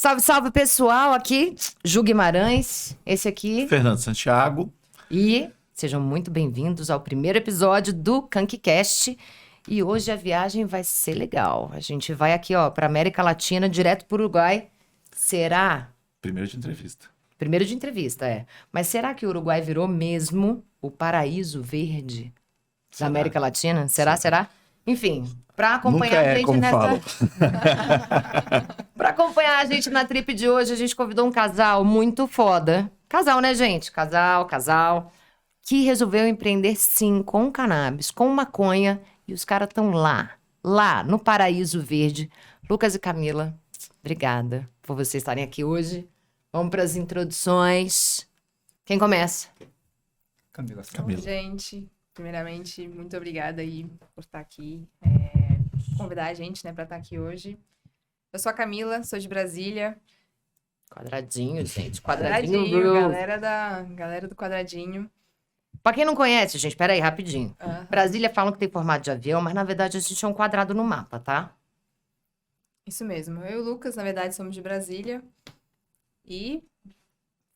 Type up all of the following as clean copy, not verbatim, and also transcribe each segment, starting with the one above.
Salve, salve, pessoal. Aqui, Ju Guimarães, esse aqui. Fernando Santiago. E sejam muito bem-vindos ao primeiro episódio do KankiCast. E hoje a viagem vai ser legal. A gente vai aqui, ó, para América Latina, direto para o Uruguai. Será? Primeiro de entrevista. Primeiro de entrevista, é. Mas será que o Uruguai virou mesmo o paraíso verde da América Latina? Será? Enfim, para acompanhar Nunca a gente como nessa... falo. Para acompanhar a gente na trip de hoje, a gente convidou um casal muito foda. Casal, né, gente? Casal. Que resolveu empreender, sim, com cannabis, com maconha. E os caras estão lá, no Paraíso Verde. Lucas e Camila, obrigada por vocês estarem aqui hoje. Vamos para as introduções. Quem começa? Camila. Gente, primeiramente, muito obrigada aí por estar aqui, convidar a gente, né, para estar aqui hoje. Eu sou a Camila, sou de Brasília. Quadradinho, gente. Quadradinho. Galera do Quadradinho. Pra quem não conhece, gente, peraí, rapidinho. Aham. Brasília falam que tem formato de avião, mas na verdade a gente é um quadrado no mapa, tá? Isso mesmo. Eu e o Lucas, na verdade, somos de Brasília. E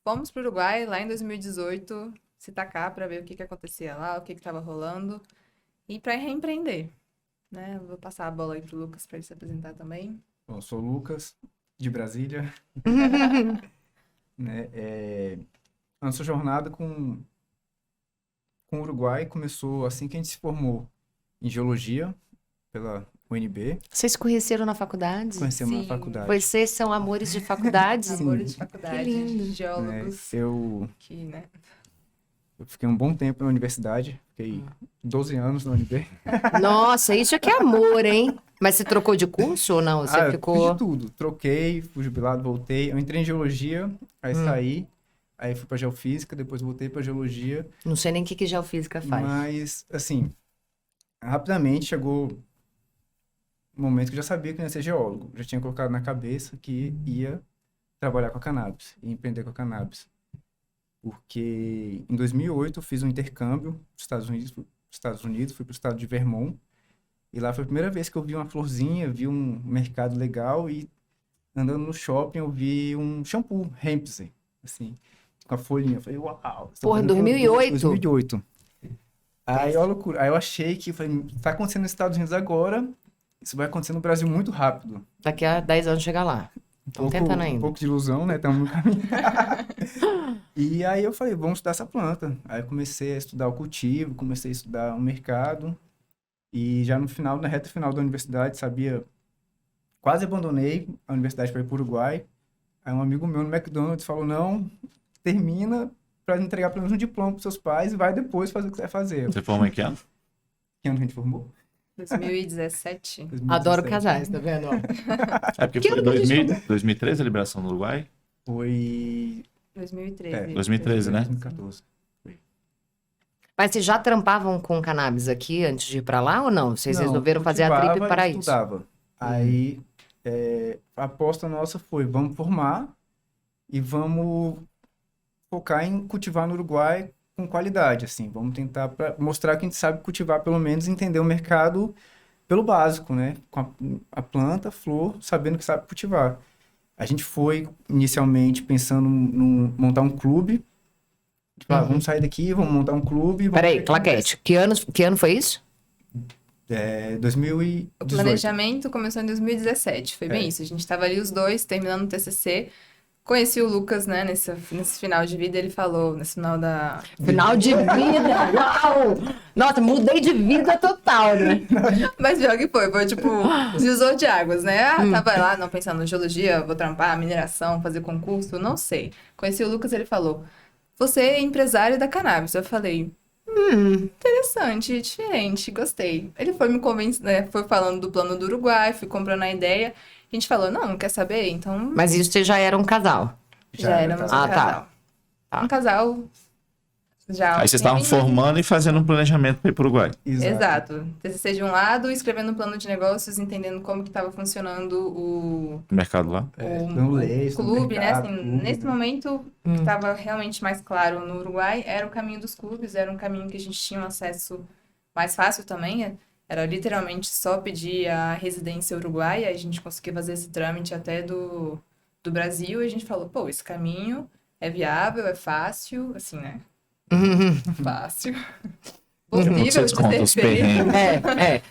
fomos para o Uruguai lá em 2018, se tacar para ver o que acontecia lá, o que estava rolando. E para reempreender, né? Vou passar a bola aí pro Lucas para ele se apresentar também. Bom, eu sou o Lucas, de Brasília. Né? A nossa jornada com o Uruguai começou assim que a gente se formou em Geologia pela UNB. Vocês se conheceram na faculdade? Conhecemos na Sim. faculdade. Vocês são amores de faculdade? Amores de faculdade, Que lindo. Né? geólogos, Eu que, né? fiquei um bom tempo na universidade. Fiquei 12 anos na UNB. Nossa, isso aqui é amor, hein? Mas você trocou de curso ou não? Você Eu ficou... fiz de tudo. Troquei, fui jubilado, voltei. Eu entrei em Geologia, aí saí. Aí fui pra Geofísica, depois voltei pra Geologia. Não sei nem o que geofísica faz. Mas, assim, rapidamente chegou um momento que eu já sabia que eu ia ser geólogo. Já tinha colocado na cabeça que ia trabalhar com a cannabis, ia empreender com a cannabis. Porque em 2008 eu fiz um intercâmbio nos Estados Unidos, fui para o estado de Vermont. E lá foi a primeira vez que eu vi uma florzinha, vi um mercado legal e andando no shopping eu vi um shampoo Hempstead, assim, com a folhinha. Eu falei, uau! Porra, 2008? 2008. Aí, ó, loucura. Aí eu achei que, falei, tá acontecendo nos Estados Unidos agora, isso vai acontecer no Brasil muito rápido. Daqui a 10 anos chegar lá. Estamos tentando ainda. Um pouco de ilusão, né? Estamos no caminho. E aí eu falei, vamos estudar essa planta. Aí eu comecei a estudar o cultivo, comecei a estudar o mercado. E já no final, na reta final da universidade, quase abandonei a universidade para ir para o Uruguai. Aí um amigo meu no McDonald's falou, não, termina para entregar pelo menos um diploma para seus pais e vai depois fazer o que você vai fazer. Você formou em que ano? Que ano que a gente formou? 2017. 2017. Adoro casais, tá vendo? É porque Que foi ano que a gente 2013 a liberação do Uruguai? Foi 2013. 2013, né? 2014. Mas vocês já trampavam com cannabis aqui antes de ir pra lá ou não? Vocês Não, resolveram fazer a cultivava trip e para isso? estudava. Aí a aposta nossa foi, vamos formar e vamos focar em cultivar no Uruguai com qualidade, assim. Vamos tentar mostrar que a gente sabe cultivar, pelo menos entender o mercado pelo básico, né? Com a planta, a flor, sabendo que sabe cultivar. A gente foi inicialmente pensando em montar um clube. Tipo, vamos sair daqui, vamos montar um clube. Vamos Peraí, ver o que acontece. Claquete, que ano foi isso? 2018. O planejamento começou em 2017, foi bem isso. A gente estava ali os dois, terminando o TCC. Conheci o Lucas, né, nesse final de vida, ele falou, nesse final da... Final de vida! Uau! Nossa, mudei de vida total, né? Mas pior que foi tipo, divisor de águas, né? Tava lá, não pensando em geologia, vou trampar, mineração, fazer concurso, não sei. Conheci o Lucas, ele falou, você é empresário da cannabis. Eu falei, interessante, diferente, gostei. Ele foi me convencendo, né, foi falando do plano do Uruguai, fui comprando a ideia. A gente falou, não quer saber? Então, Mas isso você já era um casal. já éramos um Ah, tá. casal. Tá. Um casal já... Aí vocês estavam formando e fazendo um planejamento para ir para o Uruguai. Exato. TCC de um lado, escrevendo um plano de negócios, entendendo como que estava funcionando o O mercado lá. dando leis, no clube, né? mercado, Assim, clube, nesse né? momento, o que estava realmente mais claro no Uruguai era o caminho dos clubes, era um caminho que a gente tinha um acesso mais fácil também. Era literalmente só pedir a residência uruguaia, a gente conseguia fazer esse trâmite até do do Brasil, e a gente falou, pô, esse caminho é viável, é fácil, assim, né? Fácil. Como que Possível vocês de contam ser os feito. perrengues?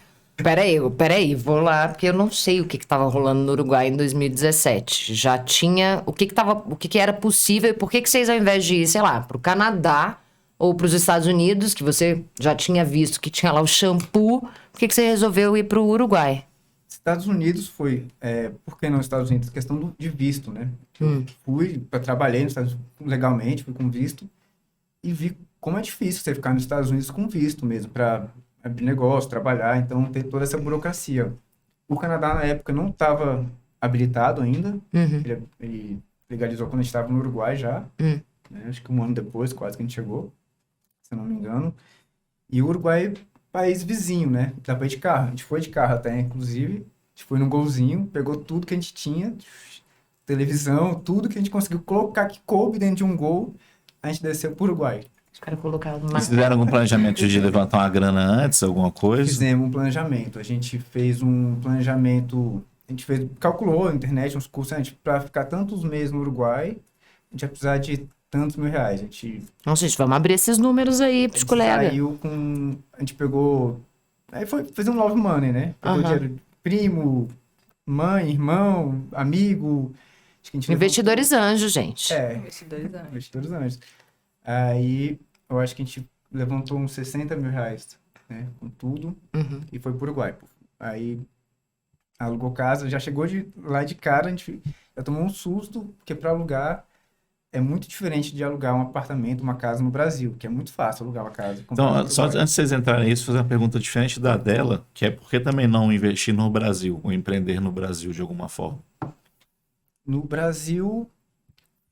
Peraí, vou lá, porque eu não sei o que tava rolando no Uruguai em 2017. Já tinha, o que era possível, e por que vocês, ao invés de ir, sei lá, pro Canadá ou pros Estados Unidos, que você já tinha visto que tinha lá o shampoo, por que você resolveu ir pro Uruguai? Estados Unidos foi, por que não Estados Unidos? Questão de visto, né? Eu trabalhei nos Estados Unidos legalmente, fui com visto, e vi como é difícil você ficar nos Estados Unidos com visto mesmo, para abrir negócio, trabalhar, então tem toda essa burocracia. O Canadá, na época, não estava habilitado ainda, ele legalizou quando a gente estava no Uruguai já, né? Acho que um ano depois, quase que a gente chegou, se eu não me engano. E o Uruguai, país vizinho, né? Dá pra ir de carro. A gente foi de carro até, inclusive. A gente foi num golzinho, pegou tudo que a gente tinha, televisão, tudo que a gente conseguiu colocar que coube dentro de um gol, a gente desceu pro Uruguai. Os caras colocaram Vocês fizeram algum planejamento de levantar uma grana antes, alguma coisa? Fizemos um planejamento. A gente fez um planejamento, calculou na internet uns cursos, para ficar tantos meses no Uruguai, a gente ia precisar de tantos mil reais. A gente Nossa, gente, vamos abrir esses números aí pros colegas. saiu com... A gente pegou... Aí foi fazer um love money, né? Pegou dinheiro de primo, mãe, irmão, amigo. Acho que a gente Investidores anjos, gente. Investidores anjos. investidores anjos. Aí, eu acho que a gente levantou uns 60 mil reais, né? Com tudo. E foi pro Uruguai. Aí, alugou casa. Já chegou lá de cara, a gente já tomou um susto, porque para alugar é muito diferente de alugar um apartamento, uma casa no Brasil, que é muito fácil alugar uma casa. Então, só antes de vocês entrarem nisso, fazer uma pergunta diferente da dela, que é por que também não investir no Brasil, ou empreender no Brasil de alguma forma? No Brasil,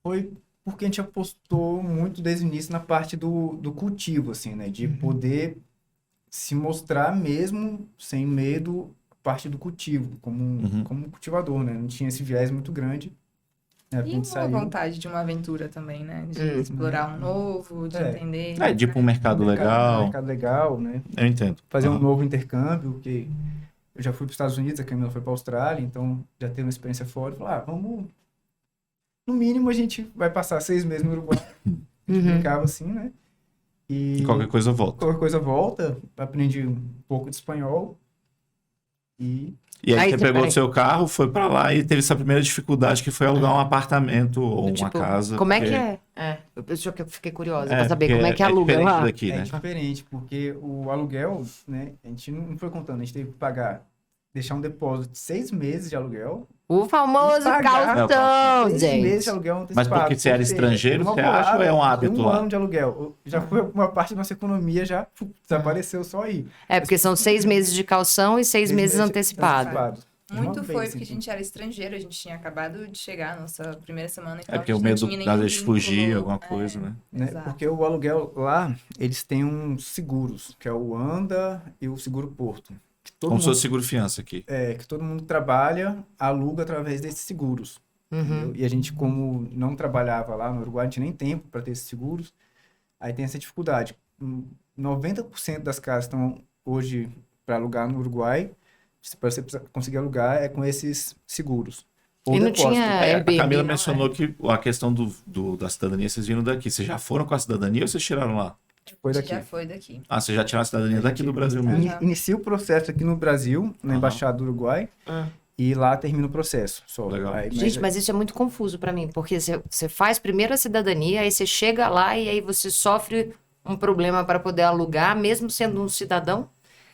foi porque a gente apostou muito desde o início na parte do cultivo, assim, né? De poder se mostrar mesmo, sem medo, a parte do cultivo, como cultivador, né? Não tinha esse viés muito grande. Né? A E gente uma saiu... vontade de uma aventura também, né? De explorar um novo, de entender. De ir para um mercado legal. mercado legal, né? Eu entendo. Fazer um novo intercâmbio, que eu já fui para os Estados Unidos, a Camila foi para a Austrália, então já teve uma experiência fora. Falar, vamos... No mínimo, a gente vai passar 6 meses no Uruguai. A gente brincava assim, né? E qualquer coisa volta. Qualquer coisa volta. Aprendi um pouco de espanhol. E aí você pegou o seu carro, foi pra lá e teve essa primeira dificuldade que foi alugar um apartamento ou uma casa. Como é porque- que é? Eu fiquei curiosa É, pra saber porque como é que é aluga diferente lá. daqui, é né? diferente, porque o aluguel, né? A gente não foi contando, a gente teve que pagar, deixar um depósito de 6 meses de aluguel. O famoso Pagar. calção, 6 meses gente. de aluguel Mas antecipado. porque você era estrangeiro, você acha ou é um hábito um lá? ano de aluguel. Já foi uma parte da nossa economia, já desapareceu só aí. É, porque são 6 meses de calção e 6 meses antecipados. De uma Muito vez, foi porque a então. gente era estrangeiro, a gente tinha acabado de chegar, nossa primeira semana. Então É porque a o gente não medo tinha às nenhum vezes de fugir, vínculo. alguma coisa, né? Né? Exato. Porque o aluguel lá, eles têm uns seguros, que é o ANDA e o Seguro Porto. Que todo Como se mundo, fosse seguro-fiança aqui. que todo mundo trabalha, aluga através desses seguros. Entendeu? E a gente, como não trabalhava lá no Uruguai, não tinha nem tempo para ter esses seguros, aí tem essa dificuldade. 90% das casas estão hoje para alugar no Uruguai, para você conseguir alugar é com esses seguros. Ou E não depósito. tinha A Airbnb, Camila não, mencionou que a questão da cidadania, vocês viram daqui. Vocês já foram com a cidadania ou vocês tiraram lá? Foi A gente daqui. já foi daqui. Ah, vocês já tiraram a cidadania daqui do Brasil mesmo. Inicia o processo aqui no Brasil, na Embaixada do Uruguai, e lá termina o processo. Só. Legal. Aí, Gente, mas isso é muito confuso pra mim, porque você faz primeiro a cidadania, aí você chega lá e aí você sofre um problema pra poder alugar, mesmo sendo um cidadão?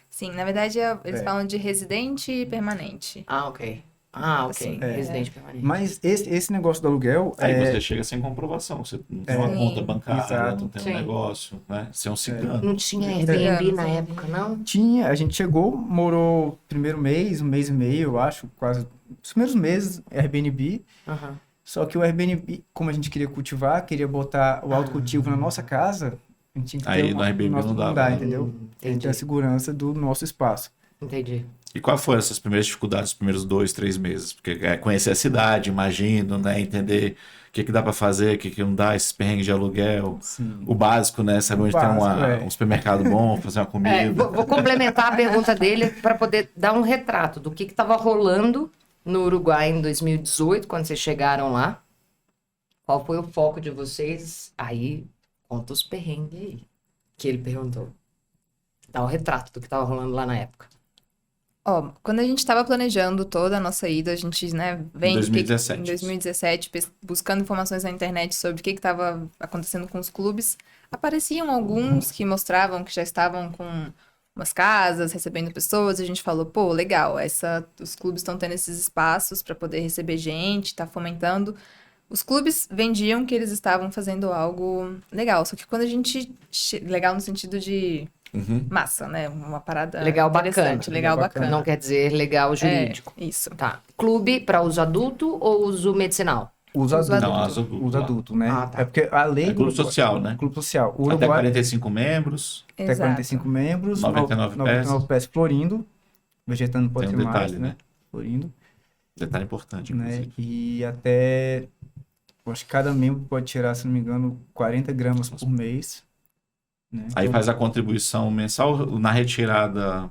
Sim, na verdade eles falam de residente e permanente. Ah, ok. Assim, Residente permanente. Mas esse negócio do aluguel Aí você chega sem comprovação. Você não tem uma Sim. conta bancária, Exato. não tem Sim. um negócio, né? Você é um cigano. Não tinha Airbnb Sim. na época, não? tinha, a gente chegou, morou primeiro mês, um mês e meio, eu acho, quase. Os primeiros meses, Airbnb. Aham. Só que o Airbnb, como a gente queria cultivar, queria botar o autocultivo na nossa casa, a gente tinha que ter Aí no Airbnb não dava, né? entendeu? Tem que entendi. ter a segurança do nosso espaço. Entendi. E qual foram essas primeiras dificuldades, os primeiros 2, 3 meses? Porque é conhecer a cidade, imagino, né? Entender o que dá pra fazer, o que não dá, esses perrengues de aluguel. Sim. O básico, né? Saber onde tem básico, um supermercado bom, fazer uma comida. Vou complementar a pergunta dele para poder dar um retrato do que estava rolando no Uruguai em 2018, quando vocês chegaram lá. Qual foi o foco de vocês? Aí, conta os perrengues aí. Que ele perguntou. Dá o retrato do que tava rolando lá na época. Ó, quando a gente tava planejando toda a nossa ida, a gente, né, vem Em 2017. em 2017, buscando informações na internet sobre o que estava acontecendo com os clubes, apareciam alguns que mostravam que já estavam com umas casas, recebendo pessoas, e a gente falou, pô, legal, os clubes estão tendo esses espaços para poder receber gente, tá fomentando. Os clubes vendiam que eles estavam fazendo algo legal, só que quando a gente... Legal no sentido de Uhum. massa, né? Uma parada Legal, interessante, bacana. legal, Legal, bacana. Não quer dizer legal jurídico. Isso. Tá. Clube para uso adulto ou uso medicinal? Uso Uso adulto. Não, uso adulto. Uso lá. adulto, né? Ah, tá. É porque a lei É clube do social, né? Clube social. O Até Uruguai 45 membros. até Exato. 45 membros, 99 pés florindo. Vegetando pode Tem ser um mais, detalhe, né? né? Florindo. Detalhe importante, Né? inclusive. E até... eu acho que cada membro pode tirar, se não me engano, 40 gramas por mês. Né? Aí Então, faz a contribuição mensal, na retirada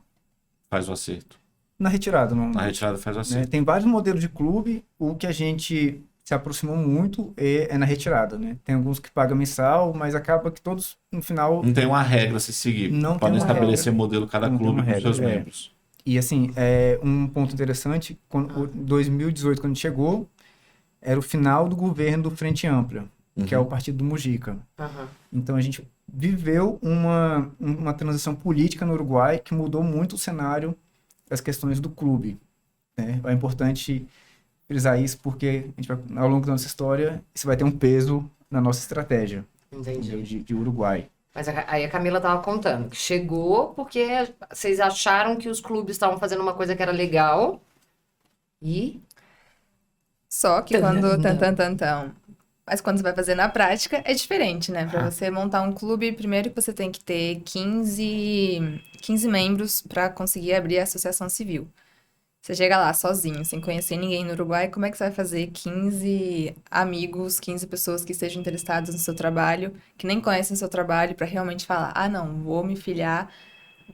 faz o acerto. na retirada, não. Na retirada faz o Né? acerto. Tem vários modelos de clube. O que a gente se aproximou muito é na retirada, né? Tem alguns que pagam mensal, mas acaba que todos, no final... Não tem uma regra a se seguir. Não tem Podem uma estabelecer regra. modelo cada Não tem clube uma com regra, seus é. membros. E assim, um ponto interessante, quando, 2018, quando chegou, era o final do governo do Frente Ampla, que é o partido do Mujica. Então a gente viveu uma transição política no Uruguai que mudou muito o cenário das questões do clube. Né? É importante frisar isso porque a gente vai, ao longo da nossa história, isso vai ter um peso na nossa estratégia, Entendi. entendeu? De Uruguai. Mas aí a Camila tava contando que chegou porque vocês acharam que os clubes estavam fazendo uma coisa que era legal e... Só que mas quando você vai fazer na prática, é diferente, né? Pra você montar um clube, primeiro que você tem que ter 15 membros pra conseguir abrir a associação civil. Você chega lá sozinho, sem conhecer ninguém no Uruguai, como é que você vai fazer 15 amigos, 15 pessoas que estejam interessadas no seu trabalho, que nem conhecem o seu trabalho, pra realmente falar, não, vou me filiar,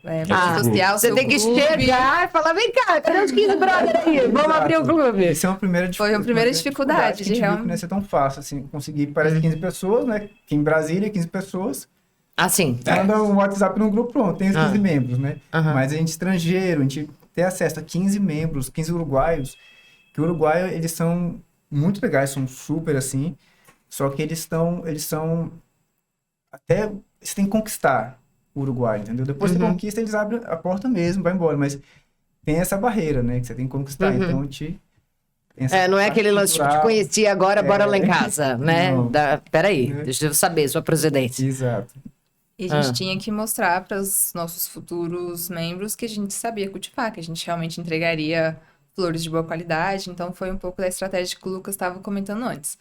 vou associar o Você seu tem que clube. chegar e falar, vem cá, cadê os 15 brothers aí? Vamos abrir o clube. Isso é uma primeira Foi uma primeira dificuldade que a de gente viu que realmente... não ia ser tão fácil, assim, conseguir, parece 15 pessoas, né? Aqui em Brasília, 15 pessoas, Assim, manda um WhatsApp no grupo, pronto, tem os 15 membros, né? Aham. Mas a gente estrangeiro, a gente ter acesso a 15 membros, 15 uruguaios, que o Uruguai, eles são muito legais, são super assim, só que eles são até, você tem que conquistar o Uruguai, entendeu? Depois você conquista, eles abrem a porta mesmo, vai embora, mas tem essa barreira, né, que você tem que conquistar, então a gente... tem essa não é parte aquele lance de te cultural. conheci agora, bora lá em casa, né? Não. Peraí, deixa eu saber sua procedência. Exato. E a gente tinha que mostrar para os nossos futuros membros que a gente sabia cultivar, que a gente realmente entregaria flores de boa qualidade. Então, foi um pouco da estratégia que o Lucas estava comentando antes.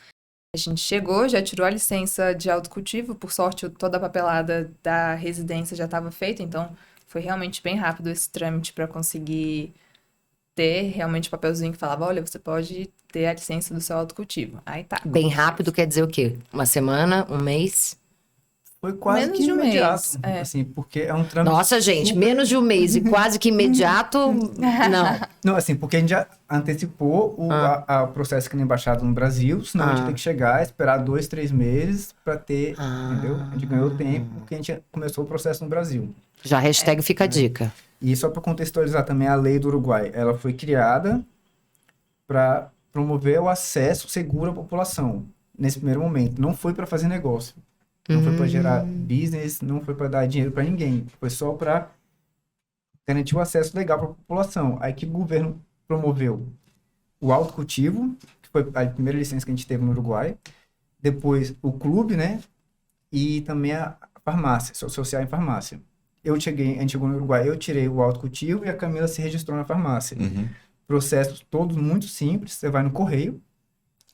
A gente chegou, já tirou a licença de autocultivo. Por sorte, toda a papelada da residência já estava feita. Então, foi realmente bem rápido esse trâmite para conseguir ter realmente o papelzinho que falava, olha, você pode ter a licença do seu autocultivo. Aí tá. Bem rápido quer dizer o quê? Uma semana, um mês? Foi quase Menos que de um mês, imediato, é. assim, porque é um trâmite... Nossa, gente, menos de um mês e quase que imediato, não. Não, assim, porque a gente já antecipou o processo aqui na embaixada no Brasil, senão a gente tem que chegar, esperar 2, 3 meses para ter, entendeu? A gente ganhou tempo porque a gente começou o processo no Brasil. Já hashtag fica a dica. E só para contextualizar também a lei do Uruguai, ela foi criada para promover o acesso seguro à população nesse primeiro momento. Não foi para fazer negócio, não foi para gerar business, não foi para dar dinheiro para ninguém, foi só para garantir o acesso legal para a população. Aí que o governo promoveu o autocultivo, que foi a primeira licença que a gente teve no Uruguai, depois o clube, né? E também a farmácia, social em farmácia. A gente chegou no Uruguai, eu tirei o autocultivo e a Camila se registrou na farmácia. Processos todos muito simples, você vai no correio,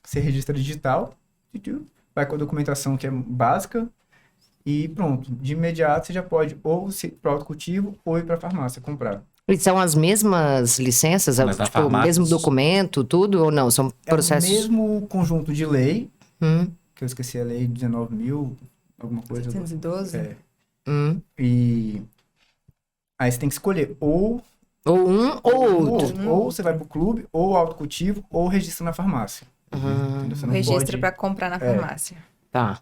você registra digital, vai com a documentação que é básica e pronto. De imediato você já pode ou ir para o autocultivo ou ir para a farmácia comprar. E são as mesmas licenças? Mas na Tipo, o farmácia- mesmo documento, tudo? Ou não? São processos... É o mesmo conjunto de lei, Hum, que eu esqueci a lei 19.000, alguma coisa. 712? É. hum. E aí você tem que escolher ou Ou um ou outro. Ou você vai pro clube, ou autocultivo, ou registra na farmácia. Entendeu? Você O não registro pode... para comprar na farmácia. Tá.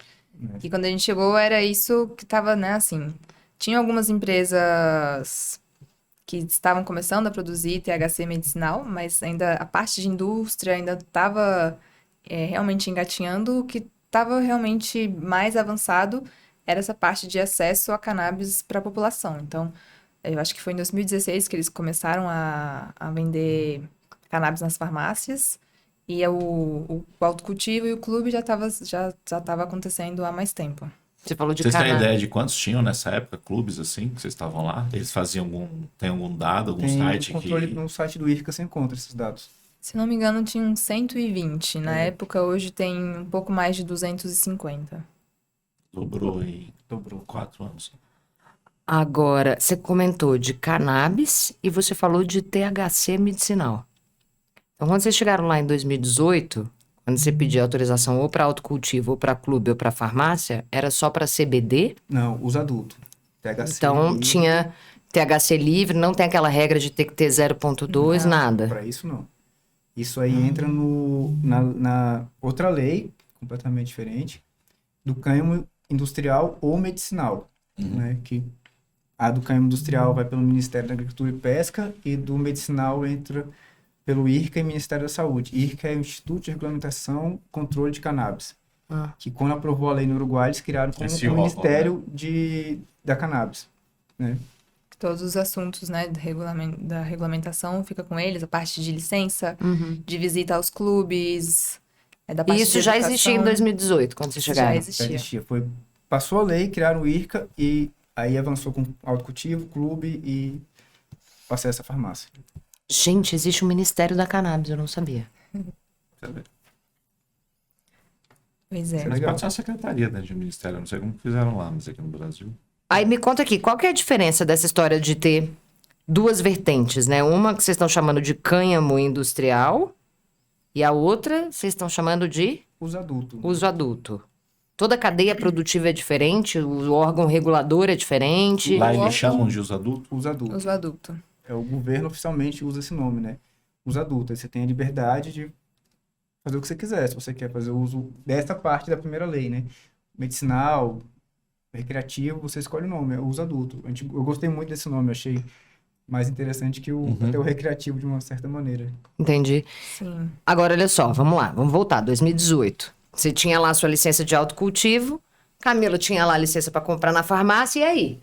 E quando a gente chegou, era isso que tava, né, assim. Tinha algumas empresas que estavam começando a produzir THC medicinal, mas ainda a parte de indústria ainda estava realmente engatinhando. O que estava realmente mais avançado era essa parte de acesso a cannabis para a população. Então, eu acho que foi em 2016 que eles começaram a vender cannabis nas farmácias. E o autocultivo e o clube já tava acontecendo há mais tempo. Você falou de Vocês têm cannabis. ideia de quantos tinham nessa época, clubes assim, que vocês estavam lá? Eles faziam tem algum dado, algum Tem site controle que... no site do IRCA, você encontra esses dados. Se não me engano, tinha uns 120. Na época, hoje tem um pouco mais de 250. Dobrou em Dobrou. 4 anos. Agora, você comentou de cannabis e você falou de THC medicinal. Então, quando vocês chegaram lá em 2018, quando você pediu autorização ou para autocultivo, ou para clube, ou para farmácia, era só para CBD? Não, uso adulto. THC Então, livre. tinha THC livre, não tem aquela regra de ter que ter 0,2, nada. Para isso, não. Isso aí entra na outra lei, completamente diferente, do cânhamo industrial ou medicinal, né? Que a do cânhamo industrial vai pelo Ministério da Agricultura e Pesca e do medicinal entra pelo IRCA e Ministério da Saúde. IRCA é o Instituto de Regulamentação e Controle de Cannabis, que quando aprovou a lei no Uruguai, eles criaram como Esse o órgão, Ministério da Cannabis, né? Todos os assuntos, né, da regulamentação fica com eles, a parte de licença, de visita aos clubes, da parte E de isso já existia em educação. 2018, quando vocês Isso chegaram. já Já existia. existia. Passou a lei, criaram o IRCA e aí avançou com autocultivo, clube e acesso à farmácia. Gente, existe um Ministério da Cannabis, eu não sabia. Pois é. Mas Legal. pode ser uma secretaria, né, de ministério. Eu não sei como fizeram lá, mas aqui no Brasil. Aí me conta aqui, qual que é a diferença dessa história de ter duas vertentes, né? Uma que vocês estão chamando de cânhamo industrial e a outra vocês estão chamando de Uso adulto. uso adulto. Toda a cadeia produtiva é diferente, o órgão regulador é diferente. Lá eles órgão- chamam de uso adulto? Uso adulto. Uso adulto. É, o governo oficialmente usa esse nome, né? Uso adulto. Aí você tem a liberdade de fazer o que você quiser. Se você quer fazer o uso dessa parte da primeira lei, né? Medicinal, recreativo, você escolhe o nome, é uso adulto. Eu gostei muito desse nome, eu achei mais interessante que até o recreativo de uma certa maneira. Entendi. Sim. Agora, olha só, vamos lá, vamos voltar. 2018. Você tinha lá a sua licença de autocultivo, Camila tinha lá a licença para comprar na farmácia, e aí?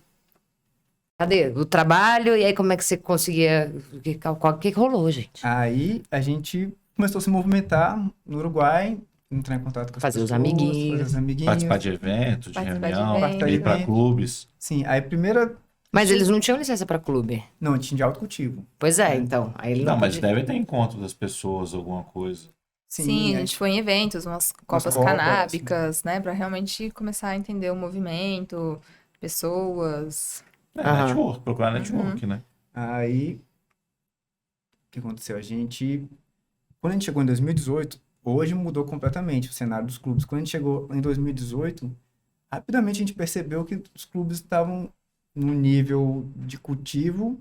Cadê o trabalho? E aí, como é que você conseguia... O que rolou, gente? Aí a gente começou a se movimentar no Uruguai, entrar em contato com as Fazer os pessoas, amiguinhos. fazer os amiguinhos. Participar de eventos, de Participar de reunião, eventos. ir para clubes. Sim, aí a primeira... Mas eles não tinham licença para clube. Não, tinha de autocultivo. Pois é, então. Aí ele Não, mas podia- deve ter encontro das pessoas, alguma coisa. Sim, a aí- gente foi em eventos, umas copas copas, canábicas, né? Pra realmente começar a entender o movimento, pessoas. É, Aham. network, procurar network, né? Aí, o que aconteceu? Quando a gente chegou em 2018, hoje mudou completamente o cenário dos clubes. Quando a gente chegou em 2018, rapidamente a gente percebeu que os clubes estavam num nível de cultivo,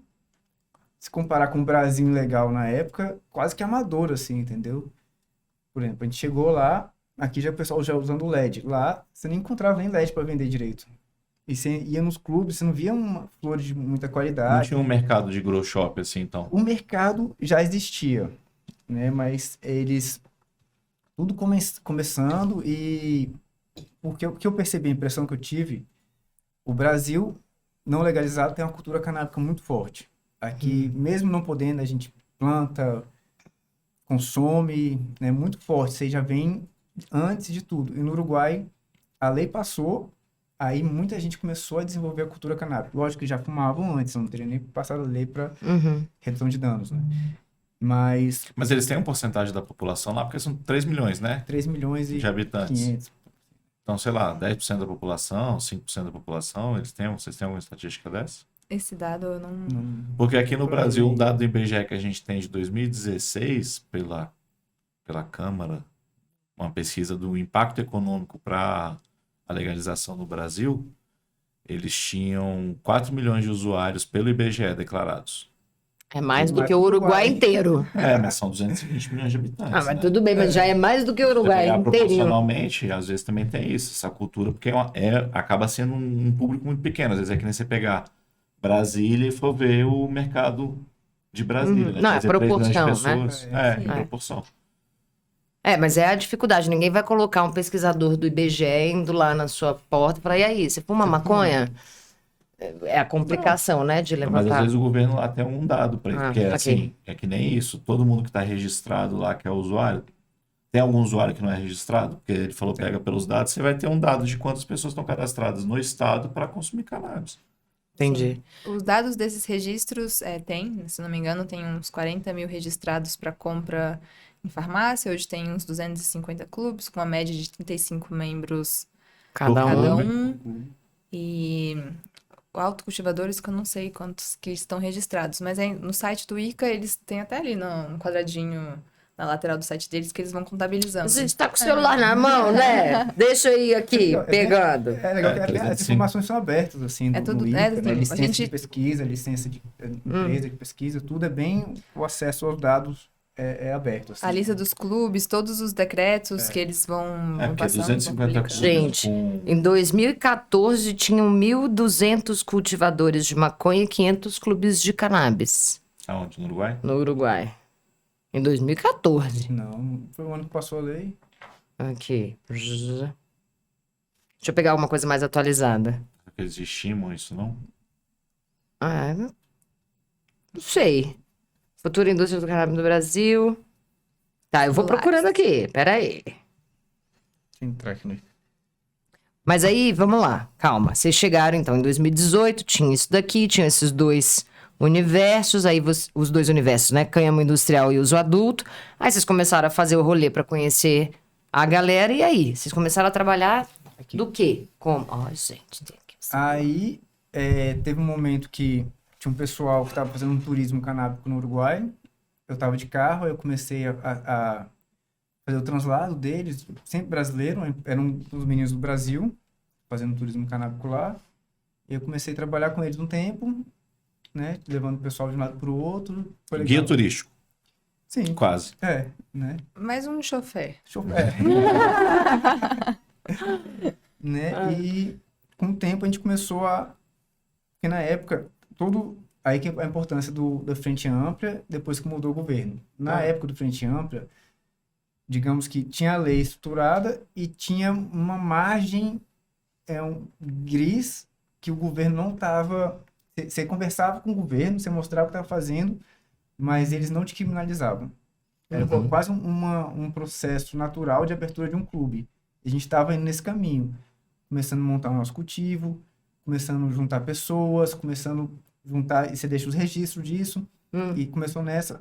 se comparar com o Brasil legal na época, quase que amador, assim, entendeu? Por exemplo, a gente chegou lá, aqui já o pessoal já usando LED. Lá, você nem encontrava nem LED para vender direito. E você ia nos clubes, você não via uma flor de muita Não qualidade. tinha um mercado de grow shop assim, então. O mercado já existia, né? Mas eles tudo começando e o que eu percebi, a impressão que eu tive, o Brasil não legalizado tem uma cultura canábica muito forte. Aqui, mesmo não podendo, a gente planta, consome, né? Muito forte. Isso aí já vem antes de tudo. E no Uruguai, a lei passou, aí muita gente começou a desenvolver a cultura canábica. Lógico que já fumavam antes, não teria nem passado a lei para Uhum. redução de danos, né? Mas Mas eles têm uma porcentagem da população lá, porque são 3 milhões, né? 3 milhões e De habitantes. 500. Então, sei lá, 10% da população, 5% da população, vocês têm alguma estatística dessa? Esse dado eu não. Porque aqui no Por Brasil, aí. um dado do IBGE que a gente tem de 2016, pela Câmara, uma pesquisa do impacto econômico para a legalização no Brasil, eles tinham 4 milhões de usuários pelo IBGE declarados. É mais do que o Uruguai inteiro. Mas são 220 milhões de habitantes. Ah, mas né? tudo bem, mas já é mais do que o Se Uruguai pegar inteirinho. proporcionalmente, às vezes também tem isso, essa cultura, porque acaba sendo um público muito pequeno. Às vezes é que nem você pegar Brasília e for ver o mercado de Brasília, né? Não, Quer é dizer, 3 milhões de proporção, né? pessoas. Sim. Proporção. Mas é a dificuldade. Ninguém vai colocar um pesquisador do IBGE indo lá na sua porta e falar, e aí, você fuma maconha? É a complicação, né, de Mas às levantar. vezes o governo lá tem um dado para isso, porque é saquei. assim, é que nem isso. Todo mundo que está registrado lá, que é usuário, tem algum usuário que não é registrado? Porque ele falou, pega pelos dados, você vai ter um dado de quantas pessoas estão cadastradas no estado para consumir cannabis. Entendi. Os dados desses registros se não me engano, tem uns 40 mil registrados para compra em farmácia. Hoje tem uns 250 clubes, com uma média de 35 membros Cada cada um. um. E autocultivadores, que eu não sei quantos que estão registrados. Mas no site do ICA, eles têm até ali no quadradinho na lateral do site deles que eles vão contabilizando. Você está com o celular na mão, né? Deixa eu ir aqui, pegando. É legal que até 305. as informações são abertas, assim, É do tudo- ICA, é, né? tem- a Licença gente- de pesquisa, licença de empresa de pesquisa, tudo é bem... O acesso aos dados é aberto, assim. A lista dos clubes, todos os decretos que eles vão Porque passando, 250 vão clubes publicando. Gente, com... em 2014 tinham 1.200 cultivadores de maconha e 500 clubes de cannabis Aonde? No Uruguai? no Uruguai. Em 2014. Não, foi o ano que passou a lei. Aqui. Deixa eu pegar alguma coisa mais atualizada. Eles estimam isso, não? Não sei. Futura indústria do cannabis no Brasil. Tá, eu vou procurando aqui. Peraí. Deixa eu entrar aqui no... Mas aí, vamos lá, calma. Vocês chegaram, então, em 2018, tinha isso daqui, tinha esses dois universos, aí os dois universos, né? Cânhamo industrial e uso adulto. Aí vocês começaram a fazer o rolê pra conhecer a galera, e aí? Vocês começaram a trabalhar do quê? Como? Ó, gente, tem que... Aí, teve um momento que tinha um pessoal que estava fazendo um turismo canábico no Uruguai. Eu estava de carro, aí eu comecei a fazer o translado deles, sempre brasileiro, eram os meninos do Brasil, fazendo turismo canábico lá. Eu comecei a trabalhar com eles um tempo, né, levando o pessoal de um lado para o outro. Foi legal. Guia turístico, Sim, quase. né. Mais um chofer. Né, e com o tempo a gente começou a... Porque na época, aí que é a importância da Frente Ampla, depois que mudou o governo. Na época do Frente Ampla, digamos que tinha a lei estruturada e tinha uma margem um gris que o governo não estava... Você conversava com o governo, você mostrava o que estava fazendo, mas eles não te criminalizavam. Era quase um processo natural de abertura de um clube. E a gente estava indo nesse caminho, começando a montar o nosso cultivo, começando a juntar pessoas, começando a juntar... E você deixa os registros disso, e começou nessa.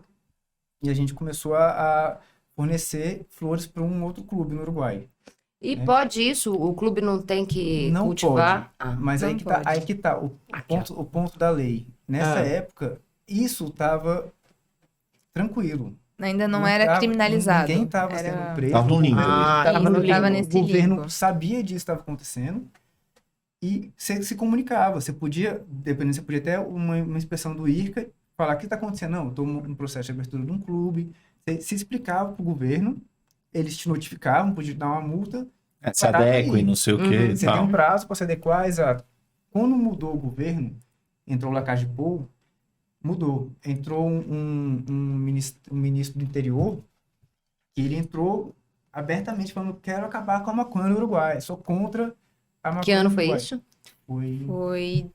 E a gente começou a fornecer flores para um outro clube no Uruguai. E pode isso? O clube não tem que Não cultivar? pode, mas não aí que tá o ponto da lei. Nessa época, isso estava tranquilo. Ainda não era criminalizado. Ninguém estava sendo preso. Tava no limbo. Tava no limbo. Tava nesse O governo limbo. sabia disso que estava acontecendo e você se comunicava. Você podia, dependendo, você podia até uma inspeção do IRCA, falar o que está acontecendo. Não, estou no processo de abertura de um clube. Você se explicava para o governo, eles te notificavam, podia dar uma multa. Se adequa e não sei o que e Você tem tal. um prazo para se adequar, exato. Quando mudou o governo, entrou o Lacage Pou, mudou. Entrou um ministro do interior, que ele entrou abertamente falando: quero acabar com a maconha no Uruguai, sou contra a maconha Que ano no foi Uruguai. isso? Foi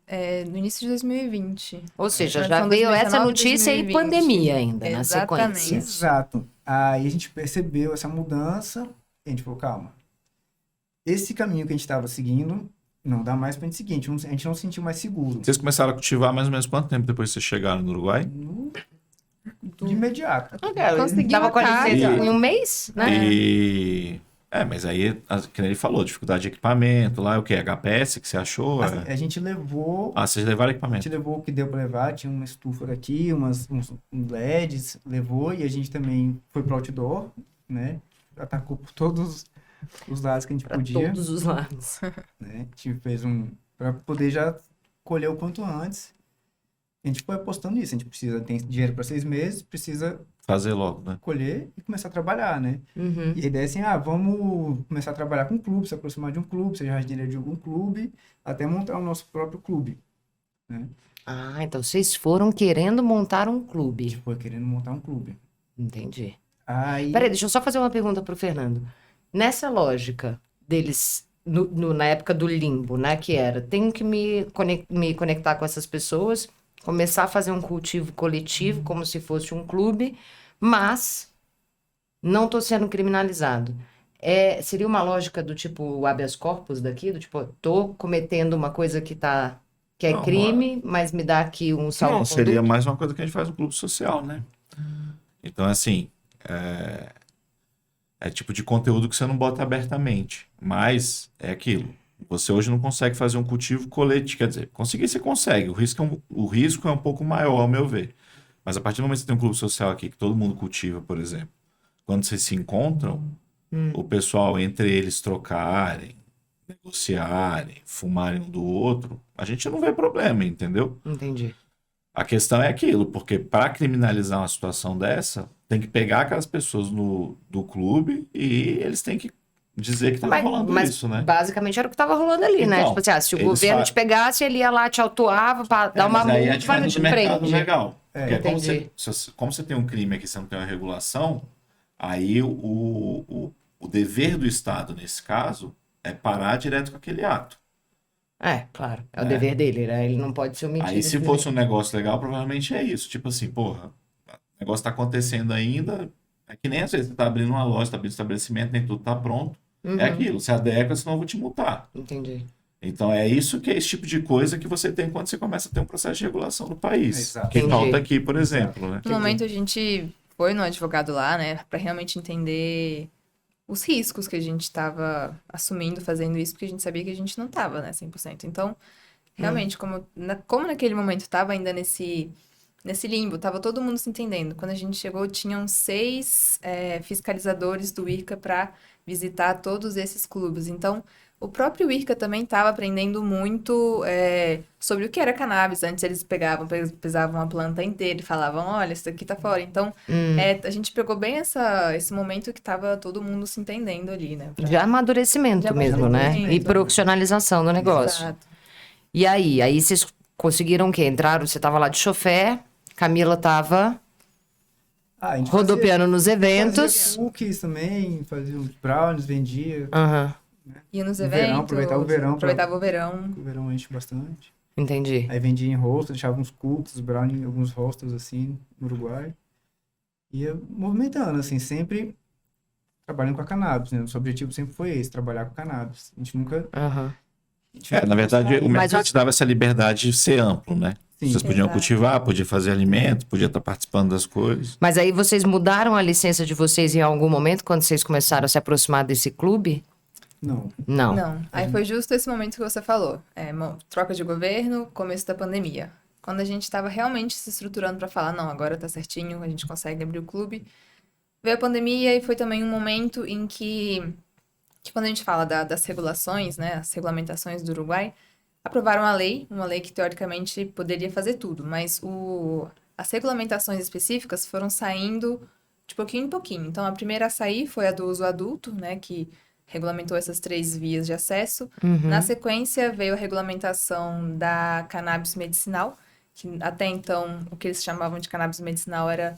no início de 2020. Ou seja, já São veio essa 2019, notícia e 2020. pandemia ainda, na Exatamente. sequência. Exato. Aí a gente percebeu essa mudança, a gente falou: calma, esse caminho que a gente estava seguindo não dá mais pra gente seguir, a gente não se sentiu mais seguro. Vocês começaram a cultivar mais ou menos quanto tempo depois que vocês chegaram no Uruguai? De imediato. Conseguiu Tava a com a casa. licença em um mês, né? E... mas aí, que nem ele falou, dificuldade de equipamento, lá é o quê? HPS que você achou? Assim, a gente levou Vocês levaram A equipamento. gente levou o que deu para levar, tinha uma estufa daqui, uns LEDs, levou, e a gente também foi pro outdoor, né? Atacou por todos os lados que a gente Pra podia, todos os lados. né? A gente fez para poder já colher o quanto antes. A gente foi apostando nisso. A gente tem dinheiro para 6 meses, precisa Fazer logo, né? colher e começar a trabalhar, né? Uhum. E a ideia é assim, vamos começar a trabalhar com um clube, se aproximar de um clube, seja já dinheiro de algum clube, até montar o nosso próprio clube, né? Ah, então vocês foram querendo montar um clube. Foi querendo montar um clube. Entendi. Aí, Peraí, deixa eu só fazer uma pergunta pro Fernando. Nessa lógica deles, na época do limbo, né, que era, tenho que me conectar com essas pessoas, começar a fazer um cultivo coletivo, como se fosse um clube, mas não tô sendo criminalizado. Seria uma lógica do tipo o habeas corpus daqui, do tipo, tô cometendo uma coisa que é Não, crime, mas me dá aqui um Não, salvo-conduto? seria mais uma coisa que a gente faz no clube social, né? Então, assim, é tipo de conteúdo que você não bota abertamente. Mas é aquilo. Você hoje não consegue fazer um cultivo coletivo. Quer dizer, conseguir você consegue. O risco é um pouco maior, ao meu ver. Mas a partir do momento que você tem um clube social aqui, que todo mundo cultiva, por exemplo, quando vocês se encontram, o pessoal, entre eles trocarem, negociarem, fumarem um do outro, a gente não vê problema, entendeu? Entendi. A questão é aquilo, porque para criminalizar uma situação dessa, tem que pegar aquelas pessoas do clube e eles têm que dizer que estava rolando Mas isso, né? basicamente era o que tava rolando ali, né? Então, Tipo assim, se o eles governo fa- te pegasse, ele ia lá, te autuava pra dar uma Mas aí é multa, diferente te do mercado prende. legal. Porque como entendi. como você tem um crime aqui, você não tem uma regulação, aí o dever do Estado, nesse caso, é parar direto com aquele ato. Claro, é o dever dele, né? Ele não pode se omitir. Aí, se fosse um negócio legal, provavelmente é isso. Tipo assim, porra, o negócio tá acontecendo ainda. É que nem às vezes você tá abrindo uma loja, tá abrindo um estabelecimento, nem tudo tá pronto. É aquilo, se adequa, senão eu vou te multar. Entendi. Então é isso que é esse tipo de coisa que você tem quando você começa a ter um processo de regulação no país. Exato. Que Entendi. falta aqui, por exemplo, né? No momento a gente foi no advogado lá, né, pra realmente entender os riscos que a gente estava assumindo fazendo isso, porque a gente sabia que a gente não estava, né, 100%. Então, realmente, como naquele momento estava ainda nesse limbo, estava todo mundo se entendendo. Quando a gente chegou, tinham 6 fiscalizadores do IRCA para visitar todos esses clubes. Então, o próprio IRCA também estava aprendendo muito sobre o que era cannabis. Antes eles pesavam a planta inteira e falavam, olha, isso aqui tá fora. Então, a gente pegou bem esse momento que estava todo mundo se entendendo ali, né? De amadurecimento De mesmo, né? amadurecimento. E profissionalização do negócio. Exato. E aí vocês conseguiram o quê? Entraram, você tava lá de chofé, Camila tava a gente rodopiando nos fazia eventos. cookies também, fazia uns brownies, vendia. Aham, Ia nos No eventos. verão, aproveitava o verão pra- Aproveitava o verão. O verão enche bastante. entendi. Aí vendia em hostel, deixava uns cookies, brownie, alguns hostels assim, no Uruguai. Ia movimentando, assim, sempre trabalhando com a cannabis, né? Nosso objetivo sempre foi esse, trabalhar com cannabis. A gente nunca... Aham. Na verdade, o Mas mercado te dava essa liberdade de ser amplo, né? Sim. Vocês podiam Exato. cultivar, podia fazer alimento, podia estar participando das coisas. Mas aí vocês mudaram a licença de vocês em algum momento, quando vocês começaram a se aproximar desse clube? Não. Não. Não. Aí foi justo esse momento que você falou. Troca de governo, começo da pandemia. Quando a gente estava realmente se estruturando para falar, não, agora tá certinho, a gente consegue abrir o clube. Veio a pandemia e foi também um momento em que quando a gente fala das regulações, né, as regulamentações do Uruguai, aprovaram uma lei que teoricamente poderia fazer tudo, mas as regulamentações específicas foram saindo de pouquinho em pouquinho. Então, a primeira a sair foi a do uso adulto, né, que regulamentou essas 3 vias de acesso. Na sequência, veio a regulamentação da cannabis medicinal, que até então o que eles chamavam de cannabis medicinal era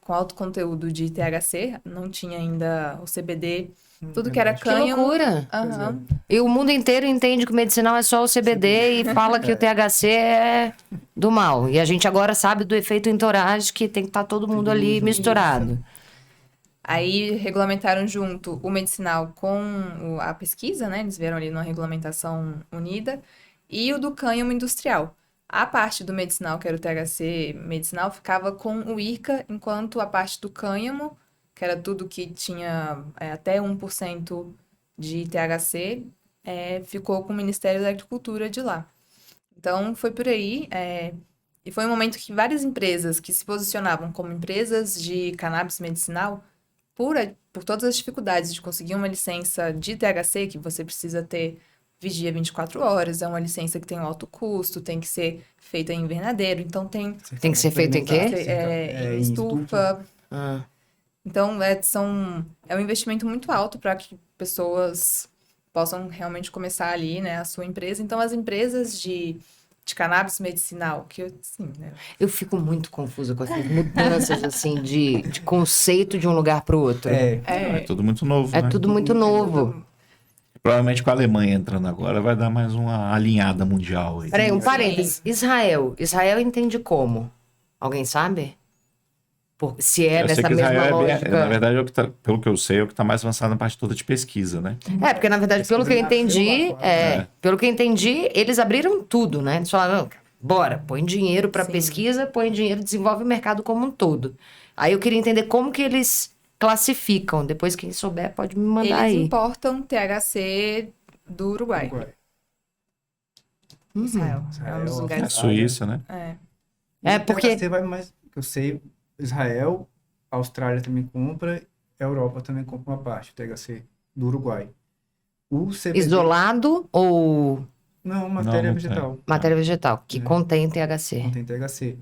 com alto conteúdo de THC, não tinha ainda o CBD, tudo que era Que cânhamo. loucura! Aham. E o mundo inteiro entende que o medicinal é só o CBD e fala que o THC é do mal. E a gente agora sabe do efeito entourage, que tem que estar todo mundo ali misturado. Aí regulamentaram junto o medicinal com a pesquisa, né? Eles vieram ali numa regulamentação unida, e o do cânhamo industrial. A parte do medicinal, que era o THC medicinal, ficava com o IRCA, enquanto a parte do cânhamo, que era tudo que tinha até 1% de THC, ficou com o Ministério da Agricultura de lá. Então, foi por aí. E foi um momento que várias empresas que se posicionavam como empresas de cannabis medicinal, por todas as dificuldades de conseguir uma licença de THC, que você precisa ter vigia 24 horas, é uma licença que tem um alto custo, tem que ser feita em invernadeiro, então tem Tem que ser feito em quê? em estufa. Ah, Então, é um investimento muito alto para que pessoas possam realmente começar ali, né, a sua empresa. Então, as empresas de cannabis medicinal, que assim, né? eu fico muito confusa com essas mudanças, assim, de conceito de um lugar para o outro. É tudo muito novo, É né? tudo muito novo. Provavelmente com a Alemanha entrando agora vai dar mais uma alinhada mundial aí. Peraí, um Sim. parênteses. Israel. Israel entende como? Alguém sabe? Se é Eu sei nessa que mesma Israel lógica. na verdade, é o que pelo que eu sei, é o que está mais avançado na parte toda de pesquisa, né? É, porque na verdade, pelo que eu Pesquisa nasceu entendi, lá fora. pelo que eu entendi, eles abriram tudo, né? Eles falaram, "Não, bora, põe dinheiro para Sim. pesquisa, põe dinheiro, desenvolve o mercado como um todo." Aí eu queria entender como que eles classificam. Depois, quem souber, pode me mandar Eles aí. importam THC do Uruguai. Uruguai. Israel. É um dos Israel, lugares. É Suíça, né? É, O porque- THC vai mais, que eu sei, Israel, a Austrália também compra, a Europa também compra uma parte, o THC do Uruguai. O CBD, Isolado ou não, matéria Não vegetal, matéria vegetal, que É. contém THC. não tem THC.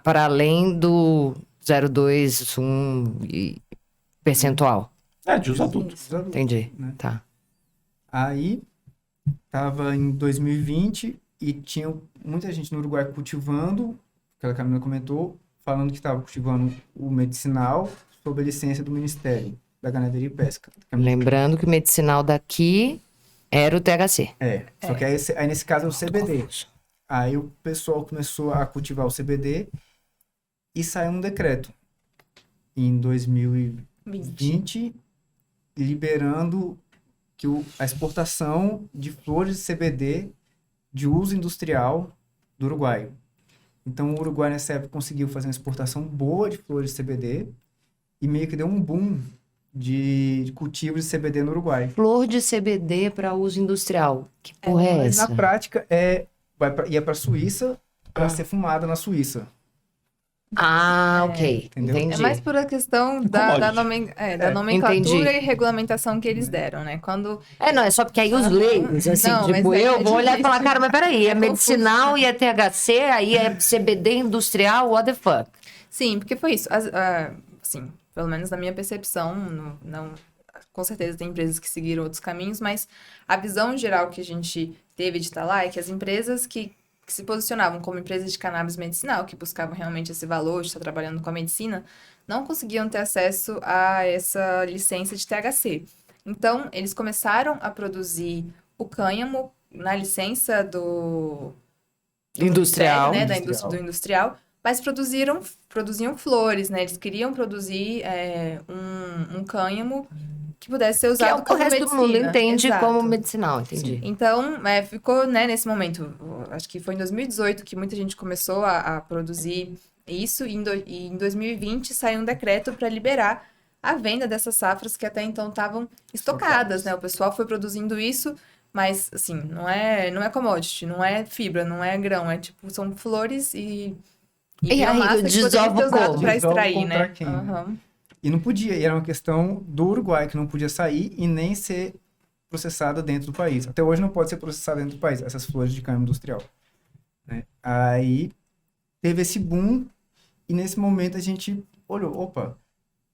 Para além do 0,2, percentual. É, de uso adulto. Os adultos, Entendi. né? Tá. Aí, tava em 2020 e tinha muita gente no Uruguai cultivando, que a Camila comentou, falando que estava cultivando o medicinal sob a licença do Ministério da Ganaderia e Pesca. Lembrando que o medicinal daqui era o THC. Só que aí nesse caso é o CBD. Aí o pessoal começou a cultivar o CBD e saiu um decreto em 2020 liberando que a exportação de flores de CBD de uso industrial do Uruguai. Então o Uruguai nessa época conseguiu fazer uma exportação boa de flores de CBD e meio que deu um boom de cultivos de CBD no Uruguai. Flor de CBD para uso industrial. Que porra é Mas essa? na prática ia para a Suíça para ser fumada na Suíça. Ah, ok. Entendeu? Entendi. É mais por a questão da nomenclatura Entendi. e regulamentação que eles deram, né? Quando Não, é só porque aí os leigos, assim, Não, tipo, mas eu é vou olhar e falar, difícil. cara, mas peraí, é É medicinal e é THC, aí é CBD industrial, what the fuck? Sim, porque foi isso. Assim, pelo menos na minha percepção, não, com certeza tem empresas que seguiram outros caminhos, mas a visão geral que a gente teve de estar lá é que as empresas que se posicionavam como empresas de cannabis medicinal, que buscavam realmente esse valor de estar trabalhando com a medicina, não conseguiam ter acesso a essa licença de THC. Então, eles começaram a produzir o cânhamo na licença do Industrial. Ministério, né, da Industrial. indústria do industrial, mas produziam flores, né? Eles queriam produzir um cânhamo que pudesse ser Que é usado o que o como resto medicina. do mundo entende Exato. como medicinal, entendi. Então, ficou, né, nesse momento, acho que foi em 2018 que muita gente começou a produzir isso, e em 2020 saiu um decreto para liberar a venda dessas safras que até então estavam estocadas, né? O pessoal foi produzindo isso, mas, assim, não é commodity, não é fibra, não é grão, são flores e E aí, biomassa que poderia desova ser usado como? para Desova extrair, contra né? quem? Aham. E não podia, e era uma questão do Uruguai, que não podia sair e nem ser processada dentro do país. Até hoje não pode ser processada dentro do país, essas flores de cânhamo industrial. Né? Aí teve esse boom, e nesse momento a gente olhou, opa,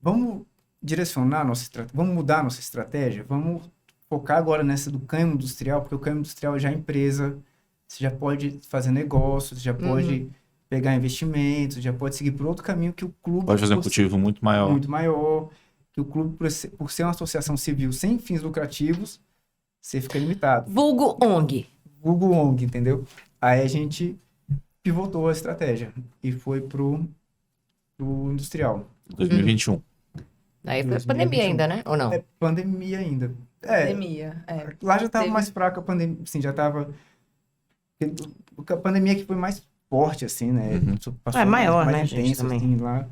vamos direcionar nossa estratégia, vamos mudar nossa estratégia, vamos focar agora nessa do cânhamo industrial, porque o cânhamo industrial já é empresa, você já pode fazer negócios, já pode pegar investimentos, já pode seguir por outro caminho que o clube... Pode fazer um por cultivo muito maior. muito maior, que o clube, por ser uma associação civil sem fins lucrativos, você fica limitado. Vulgo ONG. Google ONG, entendeu? Aí a gente pivotou a estratégia e foi pro industrial. 2021. Aí foi 2021. pandemia ainda, né? Ou não? É pandemia ainda. Pandemia, Lá já tava Teve- mais fraca a pandemia, assim, já tava... A pandemia que foi mais forte, assim, né? Passou É maior, mais né, gente, intenso, também. assim, lá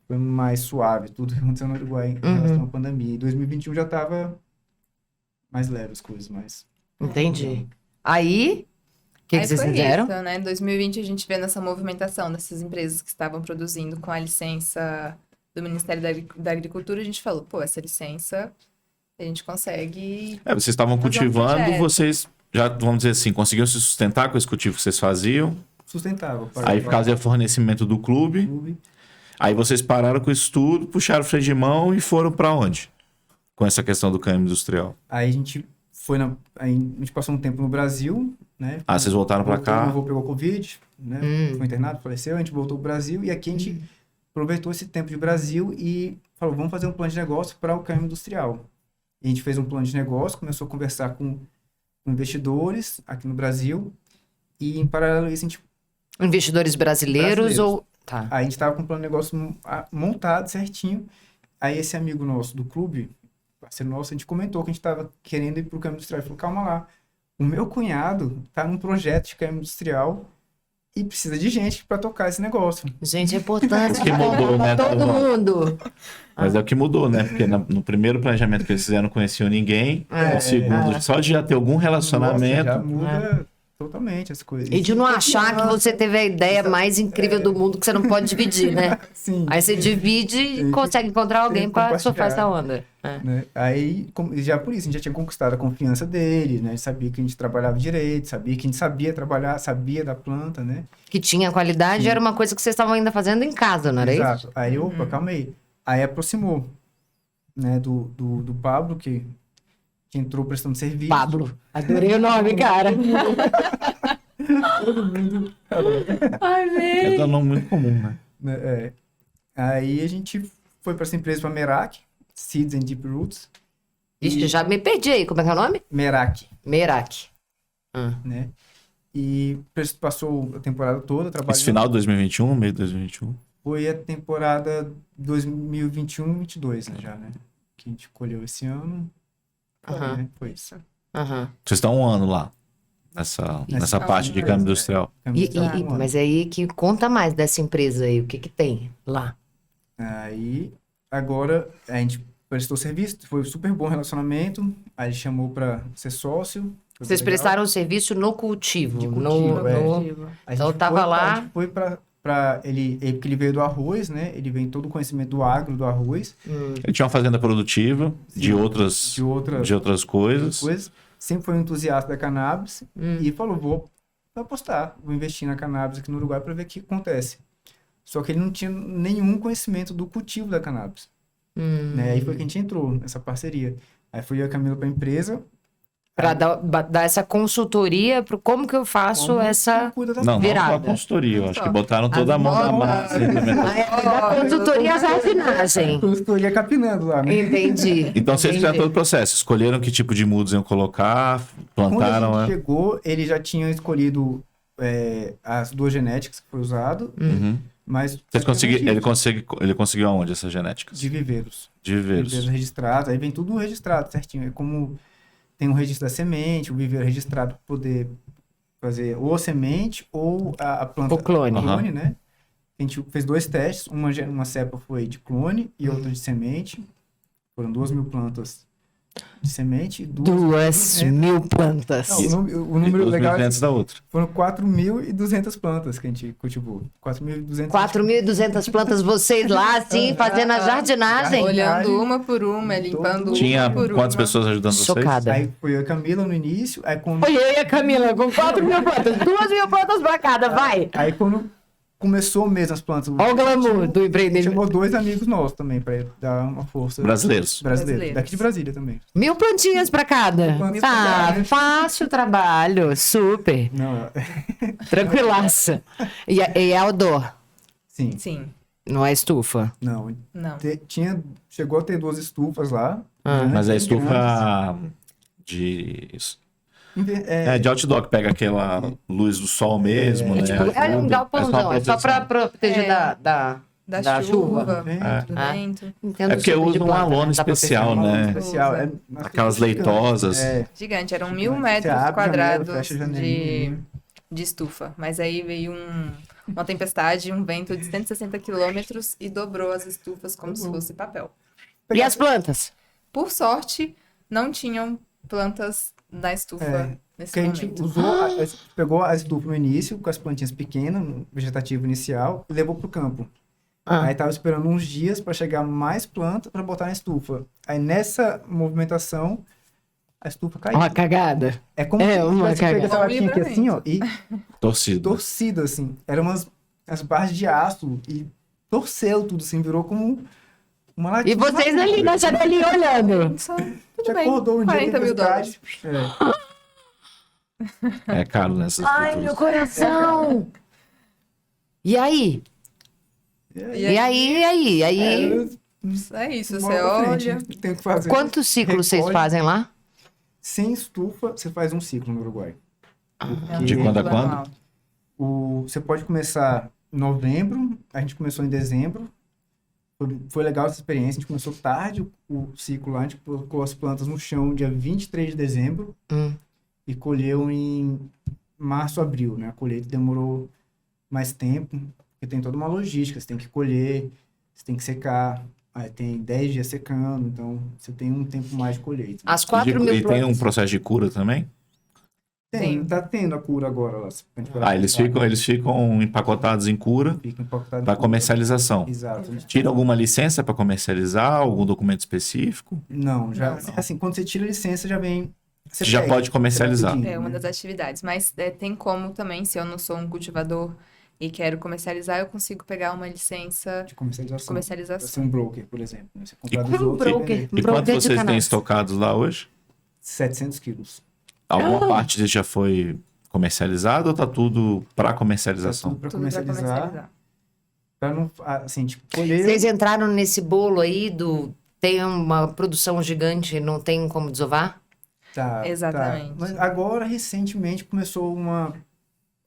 foi mais suave, tudo que aconteceu no Uruguai em relação à pandemia. Em 2021 já tava mais leve as coisas, mas... Entendi. Aí, o que Aí vocês foi fizeram? isso, né? Em 2020 a gente vê nessa movimentação dessas empresas que estavam produzindo com a licença do Ministério da Agricultura, a gente falou, pô, essa licença a gente consegue... Vocês estavam Fazer um cultivando, projeto. vocês já, vamos dizer assim, conseguiam se sustentar com esse cultivo que vocês faziam. Sustentável. Aí fazia fornecimento do clube. clube. Aí vocês pararam com isso tudo, puxaram o freio de mão e foram pra onde? Com essa questão do câmbio industrial. Aí a gente aí a gente passou um tempo no Brasil, né? Ah, vocês voltaram pra cá? Meu avô pegou Covid, né? Foi internado, faleceu, a gente voltou pro Brasil e aqui a gente aproveitou esse tempo de Brasil e falou, vamos fazer um plano de negócio para o câmbio industrial. E a gente fez um plano de negócio, começou a conversar com investidores aqui no Brasil e em paralelo a isso a gente Investidores brasileiros Brasileiros. ou... Tá. Aí a gente tava com o plano de negócio montado certinho. Aí esse amigo nosso do clube, parceiro nosso, a gente comentou que a gente tava querendo ir pro câmbio industrial. Ele falou, calma lá, o meu cunhado tá num projeto de câmbio industrial e precisa de gente para tocar esse negócio. Gente, é importante Que mudou, né, todo Tavão? mundo. Mas é o que mudou, né? Porque no primeiro planejamento que eles fizeram não conheciam ninguém. No segundo, só de já ter algum relacionamento. Nossa, já muda totalmente as coisas. E de não achar que você teve a ideia mais incrível do mundo que você não pode dividir, né? Sim. Aí você divide e consegue encontrar alguém Tem que pra surfar essa compartilhar. onda. É. Né? Aí, já por isso, a gente já tinha conquistado a confiança dele, né? Sabia que a gente trabalhava direito, sabia que a gente sabia trabalhar, sabia da planta, né? Que tinha qualidade, era uma coisa que vocês estavam ainda fazendo em casa, não era isso? Exato. Aí, opa, calma aí. Aí aproximou, né, do Pablo, que entrou prestando serviço. Pablo. Adorei o nome, cara. Ai, velho. É um nome muito comum, né? Né, Aí a gente foi para essa empresa, para Merak, Seeds and Deep Roots. Ixi, já me perdi aí. Como é que é o nome? Merak, Merak. né? E passou a temporada toda trabalhando. Esse final de 2021, meio de 2021. Foi a temporada 2021-22, né, já, né? Que a gente colheu esse ano. Aham. Né? Foi isso. Aham. Vocês estão um ano lá, nessa parte de câmbio industrial. Mas aí que conta mais dessa empresa aí, o que que tem lá? Aí, agora, a gente prestou serviço, foi super bom relacionamento. Aí ele chamou pra ser sócio. foi Vocês legal. prestaram o serviço no cultivo. De no, cultivo, é. no- A gente Então, tava foi, lá- A gente foi pra porque ele veio do arroz, né? Ele vem todo o conhecimento do agro, do arroz, Ele tinha uma fazenda produtiva de outras de outras coisas. coisas. Sempre foi um entusiasta da cannabis e falou, vou apostar, vou investir na cannabis aqui no Uruguai para ver o que acontece. Só que ele não tinha nenhum conhecimento do cultivo da cannabis. Né? Aí foi que a gente entrou nessa parceria. Aí fui eu e a Camila para a empresa. Pra dar essa consultoria pro como que eu faço como essa... cuida da Não, não Virada. só a consultoria. Eu acho que botaram toda a mão na massa. Da consultoria à jardinagem. consultoria capinando lá, né? Entendi. Então vocês fizeram Entendi. todo o processo. Escolheram que tipo de mudas iam colocar, Quando plantaram. a gente chegou, ele já tinha escolhido as duas genéticas que foi usado, Uhum. mas Vocês conseguiram, ele conseguiu aonde essas genéticas? de viveiros. De viveiros. Viveiros registrados, aí vem tudo registrado certinho. É como tem um registro da semente, o viveiro registrado para poder fazer ou a semente ou a planta. O clone. Né? A gente fez 2 testes, uma cepa foi de clone e outra de semente. Foram 2.000 plantas de semente e 2.000 plantas. Não, o número legal é que da outra. foram 4.200 plantas que a gente cultivou. 4.200. 4.200 plantas, vocês lá, assim, fazendo a jardinagem. Olhando uma por uma, limpando Tinha uma por quantas uma. pessoas ajudando vocês? Chocada. Aí foi eu e a Camila no início, aí quando Foi eu e a Camila com 4.000 plantas, 2.000 plantas pra cada, vai. Aí quando começou mesmo as plantas, Olha o glamour do empreendimento. chamou 2 amigos nossos também pra dar uma força. Brasileiros. Brasileiros. Daqui de Brasília também. 1.000 plantinhas pra cada. Plantas Ah, pra cada. fácil o trabalho, super. Não, Tranquilaça. E é outdoor, sim, Sim, não é estufa. não. não. Chegou a ter 2 estufas lá. Mas a grandes, estufa de de outdoor, que pega aquela luz do sol mesmo, né? Tipo, é um galpãozão, é só pra proteger Da da chuva, vento. do vento. Entendo É porque super de usa uma planta, lona dá pra especial, fechar uma né? lona. Especial. Aquelas leitosas. Gigante, eram Gigante. 1.000 metros Você abre a janela, quadrados fecha a de, janelinha. de estufa. Mas aí veio uma tempestade, um vento de 160 quilômetros e dobrou as estufas como se fosse papel. E as plantas? Por sorte, não tinham plantas na estufa nesse Que a gente momento. usou, pegou a estufa no início, com as plantinhas pequenas, no vegetativo inicial, e levou pro campo. Ah. Aí tava esperando uns dias para chegar mais planta para botar na estufa. Aí nessa movimentação, a estufa caiu. Uma cagada. É como É se uma tivesse pego cagada. essa Um latinha aqui assim, ó, e Torcido. torcido, assim. Eram as barras de aço e torceu tudo, assim, virou como uma latinha. E vocês ali na janelinha olhando. Só, tudo Já bem. acordou um dia 40 mil dólares. É. É caro nessas Ai, estruturas. meu coração! E aí? E aí? É isso, Bola você pra olha. frente, tem o que fazer. Quantos ciclos vocês Recolhe. fazem lá? Sem estufa, você faz um ciclo no Uruguai. É um De quando a ciclo quando? anual. Você pode começar em novembro, a gente começou em dezembro. Foi legal essa experiência, a gente começou tarde o ciclo lá, a gente colocou as plantas no chão dia 23 de dezembro e colheu em março, abril, né? A colheita demorou mais tempo, porque tem toda uma logística, você tem que colher, você tem que secar, aí tem 10 dias secando, então você tem um tempo mais de colheita. As 4 mil E tem um plantas. processo de cura também? Tem. Tá tendo a cura agora lá. Eles ficam empacotados em cura Fica empacotado em para cura. comercialização. Exato. Tira alguma licença para comercializar, algum documento específico? Não, já, Não. assim, quando você tira a licença, já vem... Você Já pega, pode comercializar. você vai pedindo, É uma né? das atividades. Mas tem como também, se eu não sou um cultivador e quero comercializar, eu consigo pegar uma licença De comercialização. de Você comercialização. é um broker, por exemplo. Né? Você comprar dos Um outros e broker. vender. E Broker quanto de vocês têm cannabis. estocados lá hoje? 700 quilos. Alguma parte disso já foi comercializado ou tá tudo para Tá comercialização? tudo para Tudo pra comercializar. Para não, assim, tipo, colher... Vocês entraram nesse bolo aí do... Tem uma produção gigante, não tem como desovar? Tá, Exatamente. tá. Mas agora, recentemente, começou uma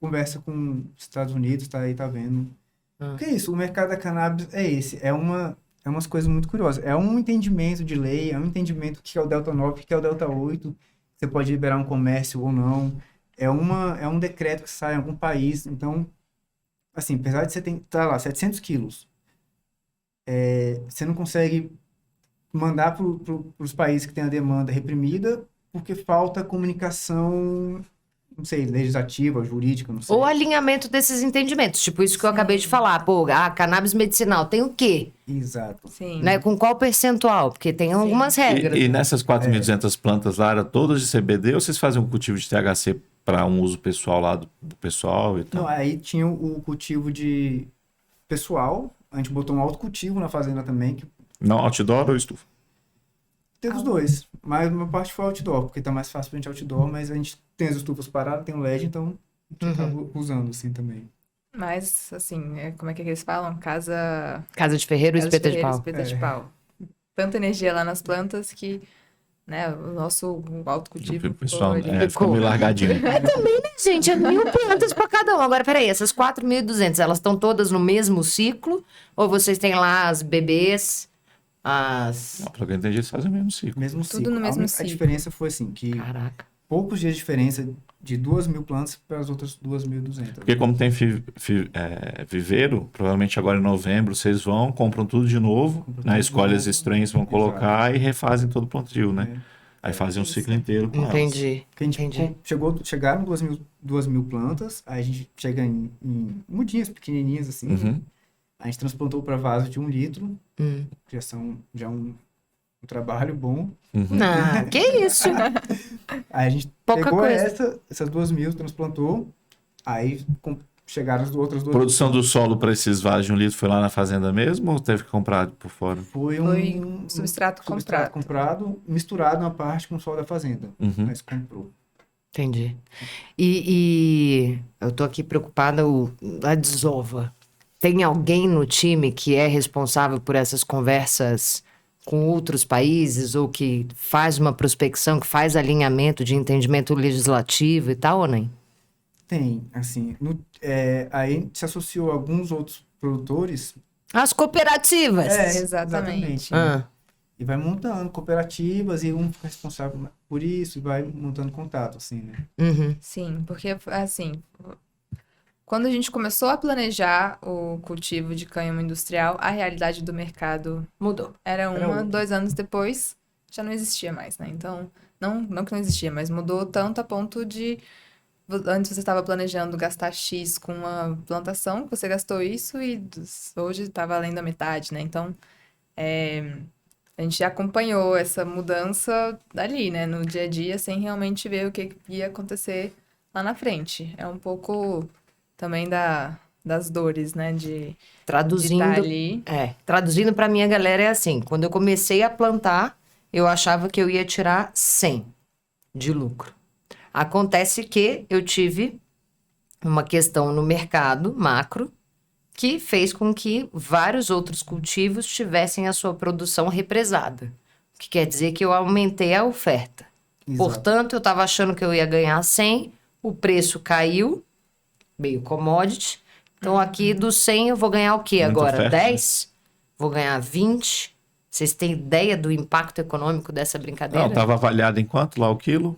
conversa com os Estados Unidos, tá aí, tá vendo? Porque é isso, o mercado da cannabis é esse. É umas coisas muito curiosas. É um entendimento de lei, é um entendimento do que é o Delta 9, o que é o Delta 8. Você pode liberar um comércio ou não. É um decreto que sai em algum país. Então, assim, apesar de você ter, tá lá, 700 quilos, você não consegue mandar para os países que têm a demanda reprimida porque falta comunicação, não sei, legislativa, jurídica, não sei. Ou alinhamento desses entendimentos. Tipo isso que eu acabei de falar. Pô, a cannabis medicinal tem o quê? Exato. Sim. Né? Com qual percentual? Porque tem algumas regras. E nessas 4.200 plantas lá, era todas de CBD ou vocês fazem um cultivo de THC para um uso pessoal lá do pessoal e tal? Não, aí tinha o cultivo de pessoal, a gente botou um autocultivo na fazenda também, que Não, outdoor ou estufa? teve os dois, mas uma parte foi outdoor, porque tá mais fácil pra gente outdoor, mas a gente tem as estufas paradas, tem o LED, então a gente acaba usando assim também. Mas, assim, como é que eles falam? Casa Casa de ferreiro, Casa de espeta de ferreiro, pau. espeta de pau. Tanta energia lá nas plantas que, né, o nosso autocultivo... O pessoal ficou ficou Ficou. meio largadinho. Gente, é 1.000 plantas pra cada um. Agora, peraí, essas 4.200, elas estão todas no mesmo ciclo? Ou vocês têm lá as bebês, as... Não, pelo que eu entendi, eles fazem o mesmo ciclo. Mesmo Tudo ciclo. no mesmo A ciclo. diferença foi assim, que Caraca. poucos dias de diferença de 2.000 plantas para as outras 2.200. Porque como tem viveiro, provavelmente agora em novembro vocês vão, compram tudo de novo, Compram né? tudo Escolhem de as novo. strains, vão colocar e refazem todo o plantio, né? Aí fazem um ciclo inteiro com elas. Entendi. Porque a gente Entendi. chegaram 2.000 plantas, aí a gente chega em mudinhas pequenininhas assim, Uhum. a gente transplantou para vaso de 1 litro, Hum. que já é um trabalho bom. Uhum. Ah, que isso? Aí a gente Pouca pegou coisa. essas 2.000, transplantou, aí chegaram as outras duas. Produção do solo para esses vasos de 1 litro foi lá na fazenda mesmo ou teve que comprar por fora? Foi Foi um substrato comprado, misturado na parte com o sol da fazenda. Uhum. Mas comprou. Entendi. E eu tô aqui preocupada, a desova. Tem alguém no time que é responsável por essas conversas com outros países ou que faz uma prospecção, que faz alinhamento de entendimento legislativo e tal, ou nem? Tem, assim, aí a gente se associou a alguns outros produtores. As cooperativas. Exatamente. Né? Ah, E vai montando cooperativas e um fica responsável por isso e vai montando contato, assim, né? uhum. Sim, porque, assim, quando a gente começou a planejar o cultivo de cânhamo industrial, a realidade do mercado Mudou. era outra. 2 anos depois, já não existia mais, né? Então, não que não existia, mas mudou tanto a ponto de antes você estava planejando gastar X com uma plantação, você gastou isso e hoje está valendo a metade, né? Então, a gente acompanhou essa mudança dali, né? No dia a dia, sem realmente ver o que ia acontecer lá na frente. É um pouco também das dores, né? De Traduzindo, estar ali. traduzindo para minha galera é assim, quando eu comecei a plantar, eu achava que eu ia tirar 100 de lucro. Acontece que eu tive uma questão no mercado macro que fez com que vários outros cultivos tivessem a sua produção represada. O que quer dizer que eu aumentei a oferta. Exato. Portanto, eu estava achando que eu ia ganhar 100, o preço caiu, meio commodity. Então, aqui dos 100 eu vou ganhar o quê Muita agora? oferta, né? 10? Vou ganhar 20? Vocês têm ideia do impacto econômico dessa brincadeira? Não, estava avaliado em quanto lá o quilo?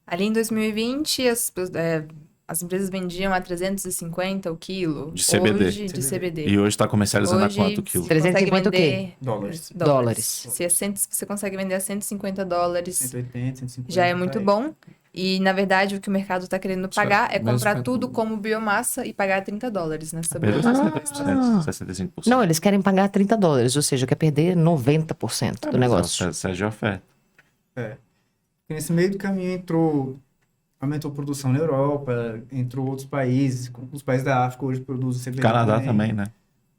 Ali em 2020, as empresas vendiam a 350 o quilo. De CBD. Hoje, de CBD. E hoje está comercializando Hoje, a quanto o quilo? você 350 o consegue quê? vender Dólares. Dólares. Se é você consegue vender a 150 dólares, 180, 150. já é muito bom. E, na verdade, o que o mercado está querendo pagar é mesmo comprar que- tudo como biomassa e pagar 30 dólares nessa Perdeu bolsa. 65%. Não, eles querem pagar 30 dólares, ou seja, quer perder 90% do negócio. Essa é de oferta. Porque nesse meio do caminho aumentou a produção na Europa, entrou outros países, os países da África hoje produzem CBD. Canadá também, né?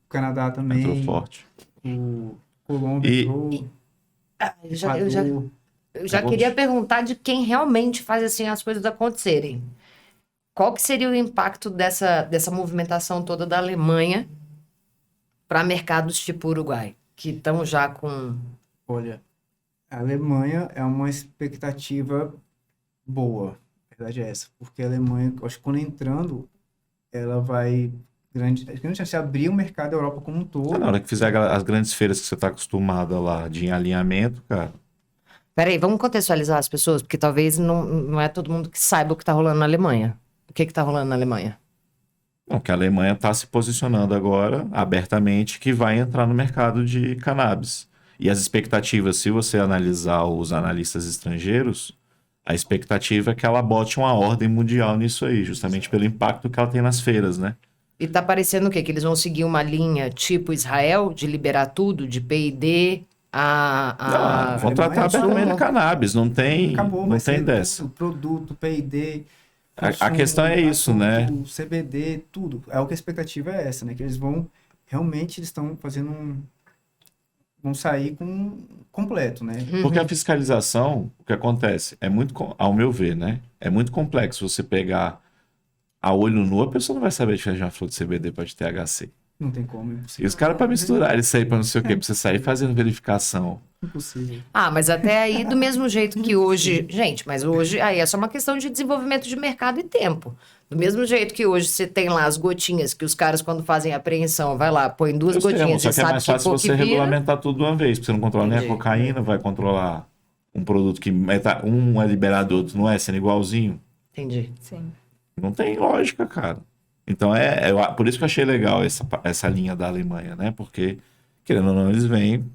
O Canadá também. Entrou forte. O Colômbia E- entrou. Eu já Acabou. queria perguntar de quem realmente faz assim as coisas acontecerem. Qual que seria o impacto dessa movimentação toda da Alemanha para mercados tipo Uruguai, que estão já com... Olha, a Alemanha é uma expectativa boa. A verdade é essa. Porque a Alemanha, acho que quando entrando, ela vai grande chance de abrir o mercado da Europa como um todo. Na hora que fizer as grandes feiras que você está acostumada lá de alinhamento, cara. Peraí, vamos contextualizar as pessoas, porque talvez não é todo mundo que saiba o que está rolando na Alemanha. O que está rolando na Alemanha? Não, que a Alemanha está se posicionando agora abertamente que vai entrar no mercado de cannabis. E as expectativas, se você analisar os analistas estrangeiros, a expectativa é que ela bote uma ordem mundial nisso aí, justamente pelo impacto que ela tem nas feiras, né? E tá parecendo o quê? Que eles vão seguir uma linha tipo Israel, de liberar tudo, de P&D Não, vão Alemanha tratar é só- abertamente cannabis, não tem, Acabou, não vai tem ser dessa. tudo, produto, P&D, A questão é isso, né? O CBD, tudo. É o que a expectativa é essa, né? Que eles vão, realmente, eles estão fazendo vão sair com completo, né? Porque a fiscalização, o que acontece, é muito, ao meu ver, né? É muito complexo você pegar a olho nu, a pessoa não vai saber diferenciar uma flor de CBD para de THC. Não tem como, E impossível. os caras para misturar isso aí para não sei o quê, pra você sair fazendo verificação. Impossível. Ah, mas até aí, do mesmo jeito que hoje... Gente, mas hoje aí é só uma questão de desenvolvimento de mercado e tempo. Do mesmo jeito que hoje você tem lá as gotinhas que os caras, quando fazem a apreensão, vai lá, põe duas Eu sei, gotinhas só e que é sabe mais que fácil cor você que vira. regulamentar tudo de uma vez, porque você não controla nem a Entendi. cocaína, vai controlar um produto que um é liberado, outro não é, sendo igualzinho. Entendi. Sim. Não tem lógica, cara. Então por isso que eu achei legal essa linha da Alemanha, né? Porque, querendo ou não, eles vêm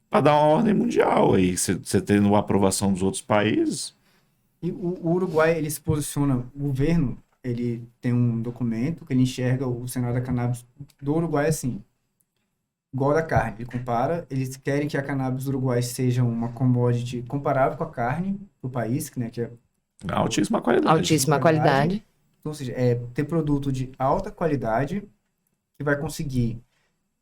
para dar uma ordem mundial aí. Você tendo a aprovação dos outros países. E o Uruguai, ele se posiciona, o governo, ele tem um documento que ele enxerga o cenário da cannabis do Uruguai assim, igual da carne. Ele compara, eles querem que a cannabis do Uruguai seja uma commodity comparável com a carne do país, né, que é, Altíssima qualidade. Altíssima qualidade. ou seja, ter produto de alta qualidade que vai conseguir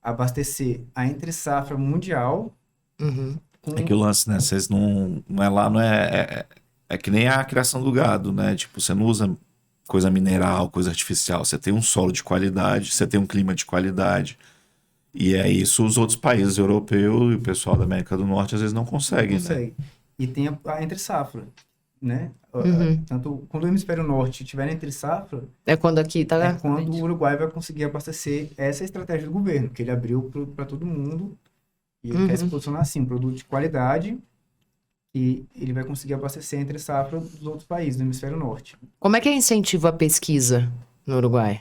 abastecer a entre-safra mundial Uhum. com... É que o lance, né? Vocês não é lá, não é que nem a criação do gado, né? Tipo, você não usa coisa mineral, coisa artificial. Você tem um solo de qualidade, você tem um clima de qualidade. E é isso os outros países europeus e o pessoal da América do Norte às vezes não conseguem, né? consegue. E tem a entre-safra, né? Uhum. Tanto quando o hemisfério norte tiver entre-safra, É quando aqui, tá? é quando o Uruguai vai conseguir abastecer. Essa é a estratégia do governo, que ele abriu para todo mundo. E ele quer se posicionar assim, um produto de qualidade, e ele vai conseguir abastecer entre safra dos outros países do hemisfério norte. Como é que é incentivo à pesquisa no Uruguai?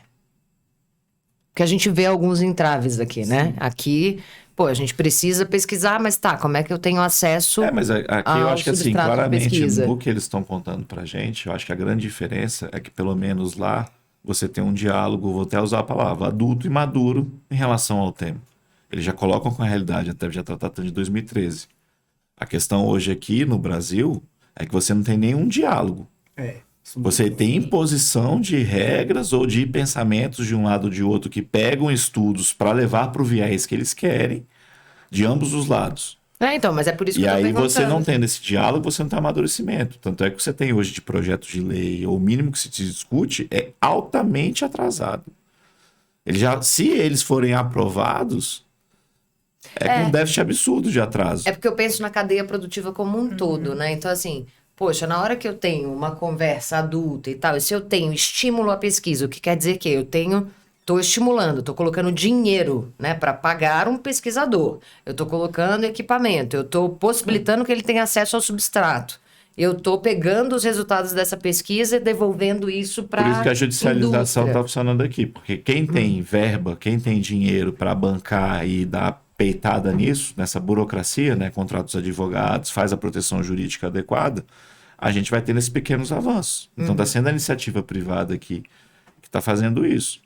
que a gente vê alguns entraves aqui, né? Aqui, pô, a gente precisa pesquisar, mas tá, como é que eu tenho acesso Mas aqui eu ao acho que assim, substrato de claramente pesquisa? no que eles estão contando pra gente, eu acho que a grande diferença é que pelo menos lá você tem um diálogo, vou até usar a palavra, adulto e maduro em relação ao tema. Eles já colocam com a realidade, até já está tratando de 2013. A questão hoje aqui no Brasil é que você não tem nenhum diálogo. Você tem imposição de regras ou de pensamentos de um lado ou de outro que pegam estudos para levar para o viés que eles querem, de ambos os lados. Então, mas é por isso que E eu tô aí perguntando. você não tendo esse diálogo, você não tem amadurecimento. Tanto é que você tem hoje de projetos de lei, ou o mínimo que se discute, é altamente atrasado. Se eles forem aprovados, com um déficit absurdo de atraso. É porque eu penso na cadeia produtiva como um todo, né? Então, assim, poxa, na hora que eu tenho uma conversa adulta e tal, e se eu tenho estímulo à pesquisa, o que quer dizer que tô estimulando, tô colocando dinheiro, né, para pagar um pesquisador. Eu tô colocando equipamento, eu tô possibilitando que ele tenha acesso ao substrato. Eu tô pegando os resultados dessa pesquisa e devolvendo isso para Por isso que a judicialização está indústria. funcionando aqui. Porque quem tem verba, quem tem dinheiro para bancar e dar peitada nisso, nessa burocracia, né, contrata os advogados, faz a proteção jurídica adequada, a gente vai tendo esses pequenos avanços. Então está sendo a iniciativa privada aqui que está fazendo isso.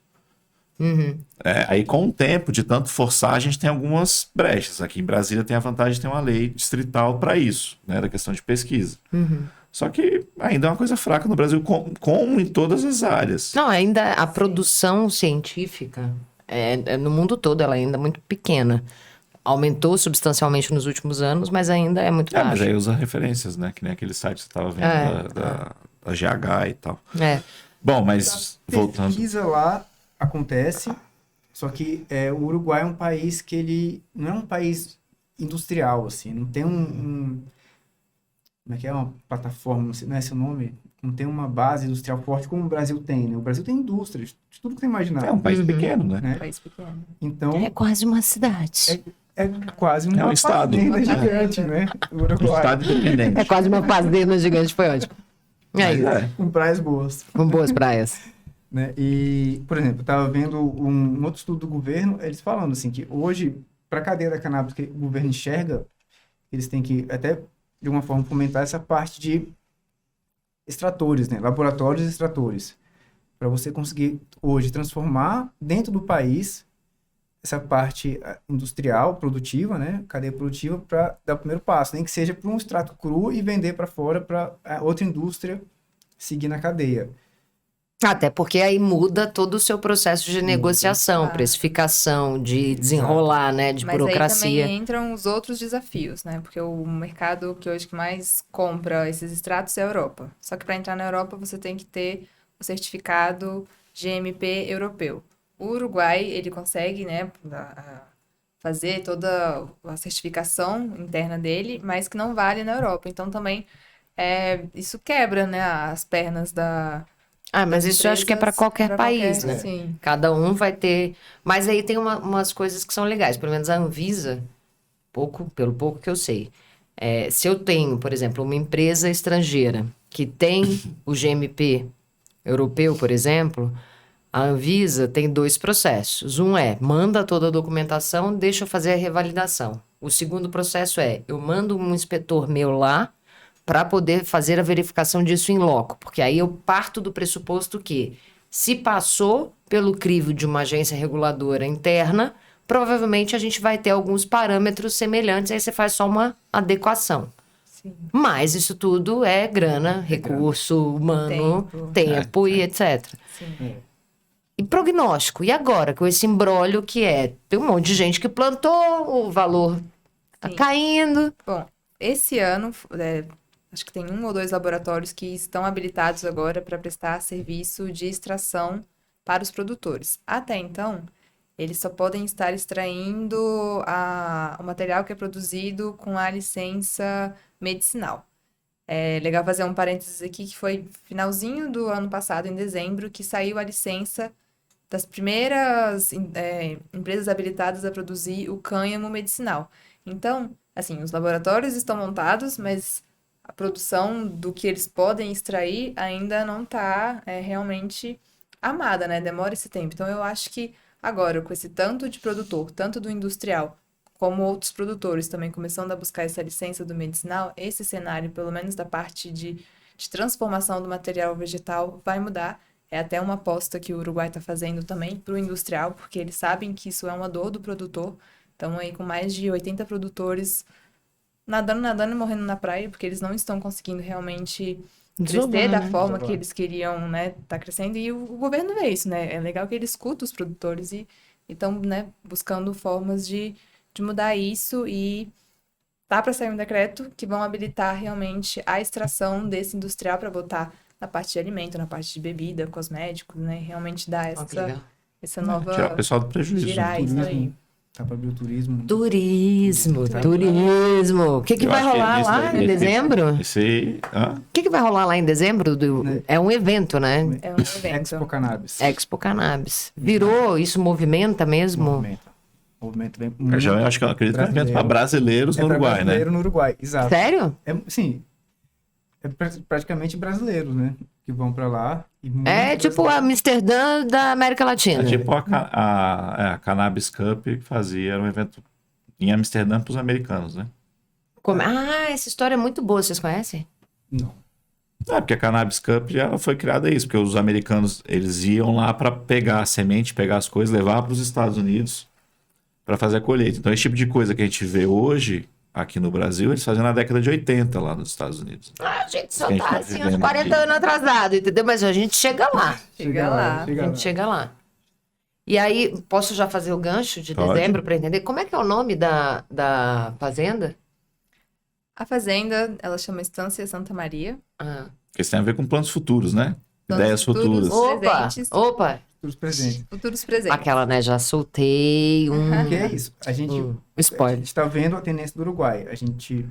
Aí com o tempo de tanto forçar, a gente tem algumas brechas. Aqui em Brasília tem a vantagem de ter uma lei distrital para isso, né, da questão de pesquisa. Só que ainda é uma coisa fraca no Brasil, como em todas as áreas. Não, ainda a produção científica no mundo todo ela ainda é muito pequena. Aumentou substancialmente nos últimos anos, mas ainda é muito Mas baixo. aí usa referências, né? Que nem aquele site que você estava vendo da GH e tal. Bom, mas voltando. Pesquisa lá acontece, só que o Uruguai é um país que ele não é um país industrial, assim, não tem como é que é, uma plataforma, não é esse o nome? Não tem uma base industrial forte como o Brasil tem, né? O Brasil tem indústrias, de tudo que você imaginar. É um país pequeno, né? né? País pequeno. Então, É quase uma cidade. é quase É um uma estado. fazenda gigante, né? O Um Uruguai, estado independente. É quase uma fazenda gigante, foi ótimo. Mas é. com praias boas. Com boas praias. Né? E, por exemplo, eu estava vendo um outro estudo do governo, eles falando assim, que hoje, para a cadeia da cannabis que o governo enxerga, eles têm que, até de uma forma, fomentar essa parte de extratores, né? Laboratórios e extratores, para você conseguir, hoje, transformar dentro do país essa parte industrial, produtiva, né? Cadeia produtiva, para dar o primeiro passo, nem que seja para um extrato cru e vender para fora, para outra indústria seguir na cadeia. Até porque aí muda todo o seu processo de negociação, Claro. precificação, de desenrolar, né? De Mas burocracia. aí também entram os outros desafios, né? Porque o mercado que hoje que mais compra esses extratos é a Europa. Só que para entrar na Europa você tem que ter o certificado GMP europeu. O Uruguai, ele consegue, né, fazer toda a certificação interna dele, mas que não vale na Europa. Então também isso quebra, né, as pernas Mas das isso eu acho que é para empresas, qualquer pra país, né? Sim. Cada um vai ter. Mas aí tem umas coisas que são legais. Pelo menos a Anvisa, pelo pouco que eu sei. Se eu tenho, por exemplo, uma empresa estrangeira que tem o GMP europeu, por exemplo, a Anvisa tem 2 processos. Um manda toda a documentação, deixa eu fazer a revalidação. O segundo processo eu mando um inspetor meu lá para poder fazer a verificação disso em loco. Porque aí eu parto do pressuposto que, se passou pelo crivo de uma agência reguladora interna, provavelmente a gente vai ter alguns parâmetros semelhantes, aí você faz só uma adequação. Sim. Mas isso tudo é grana, recurso humano, tempo e etc. Sim. É. E prognóstico. E agora, com esse imbróglio que tem um monte de gente que plantou, o valor tá Sim. caindo. Bom, esse ano, acho que tem 1 ou 2 laboratórios que estão habilitados agora para prestar serviço de extração para os produtores. Até então, eles só podem estar extraindo o material que é produzido com a licença medicinal. É legal fazer um parênteses aqui, que foi finalzinho do ano passado, em dezembro, que saiu a licença das primeiras empresas habilitadas a produzir o cânhamo medicinal. Então, assim, os laboratórios estão montados, mas a produção do que eles podem extrair ainda não está realmente amada, né? Demora esse tempo. Então, eu acho que Agora, com esse tanto de produtor, tanto do industrial, como outros produtores também começando a buscar essa licença do medicinal, esse cenário, pelo menos da parte de transformação do material vegetal, vai mudar. É até uma aposta que o Uruguai está fazendo também para o industrial, porque eles sabem que isso é uma dor do produtor. Estão aí com mais de 80 produtores nadando e morrendo na praia, porque eles não estão conseguindo realmente crescer Desovar, da né? forma que Desovar. eles queriam, né, tá crescendo. E o governo vê isso, né? É legal que ele escuta os produtores e estão, né, buscando formas de mudar isso e tá para sair um decreto que vão habilitar realmente a extração desse industrial para botar na parte de alimento, na parte de bebida, cosméticos, né? Realmente dar Ó, que legal. essa nova... Tirar o pessoal do prejuízo. girar isso aí. Turismo. Tá pra abrir o turismo. Turismo, Tá. turismo. O que Eu vai acho que rolar esse- lá em esse- dezembro? Esse aí, O que vai rolar lá em dezembro? Né? É um evento, né? É um evento. Expo Cannabis. Expo Cannabis. Virou, isso movimenta mesmo? Movimento bem eu acho que eu acredito que é um evento para brasileiros no pra Uruguai, né? brasileiro no Uruguai, exato. Sério? Sim, praticamente brasileiros, né? Que vão pra lá. E É muito tipo a Amsterdã da América Latina. É tipo a Cannabis Cup que fazia, era um evento em Amsterdã para os americanos, né? Ah, essa história é muito boa, vocês conhecem? Não. Porque a Cannabis Cup já foi criada isso, porque os americanos, eles iam lá para pegar a semente, pegar as coisas, levar para os Estados Unidos para fazer a colheita. Então, esse tipo de coisa que a gente vê hoje aqui no Brasil, eles faziam na década de 80 lá nos Estados Unidos. A gente só Que a gente tá tá assim, uns vivendo 40 aqui. anos atrasado, entendeu? Mas a gente chega lá. Chega lá. A gente chega lá. E aí, posso já fazer o gancho de Pode. dezembro para entender? Como é que é o nome da fazenda? A fazenda, ela chama Estância Santa Maria. Ah. Porque isso tem a ver com planos futuros, né? Planos Ideias futuros. futuras. Opa, Presentes. opa. Os presentes. Futuros presentes. Aquela, né? Já soltei O que é isso? A gente spoiler. está vendo a tendência do Uruguai. A gente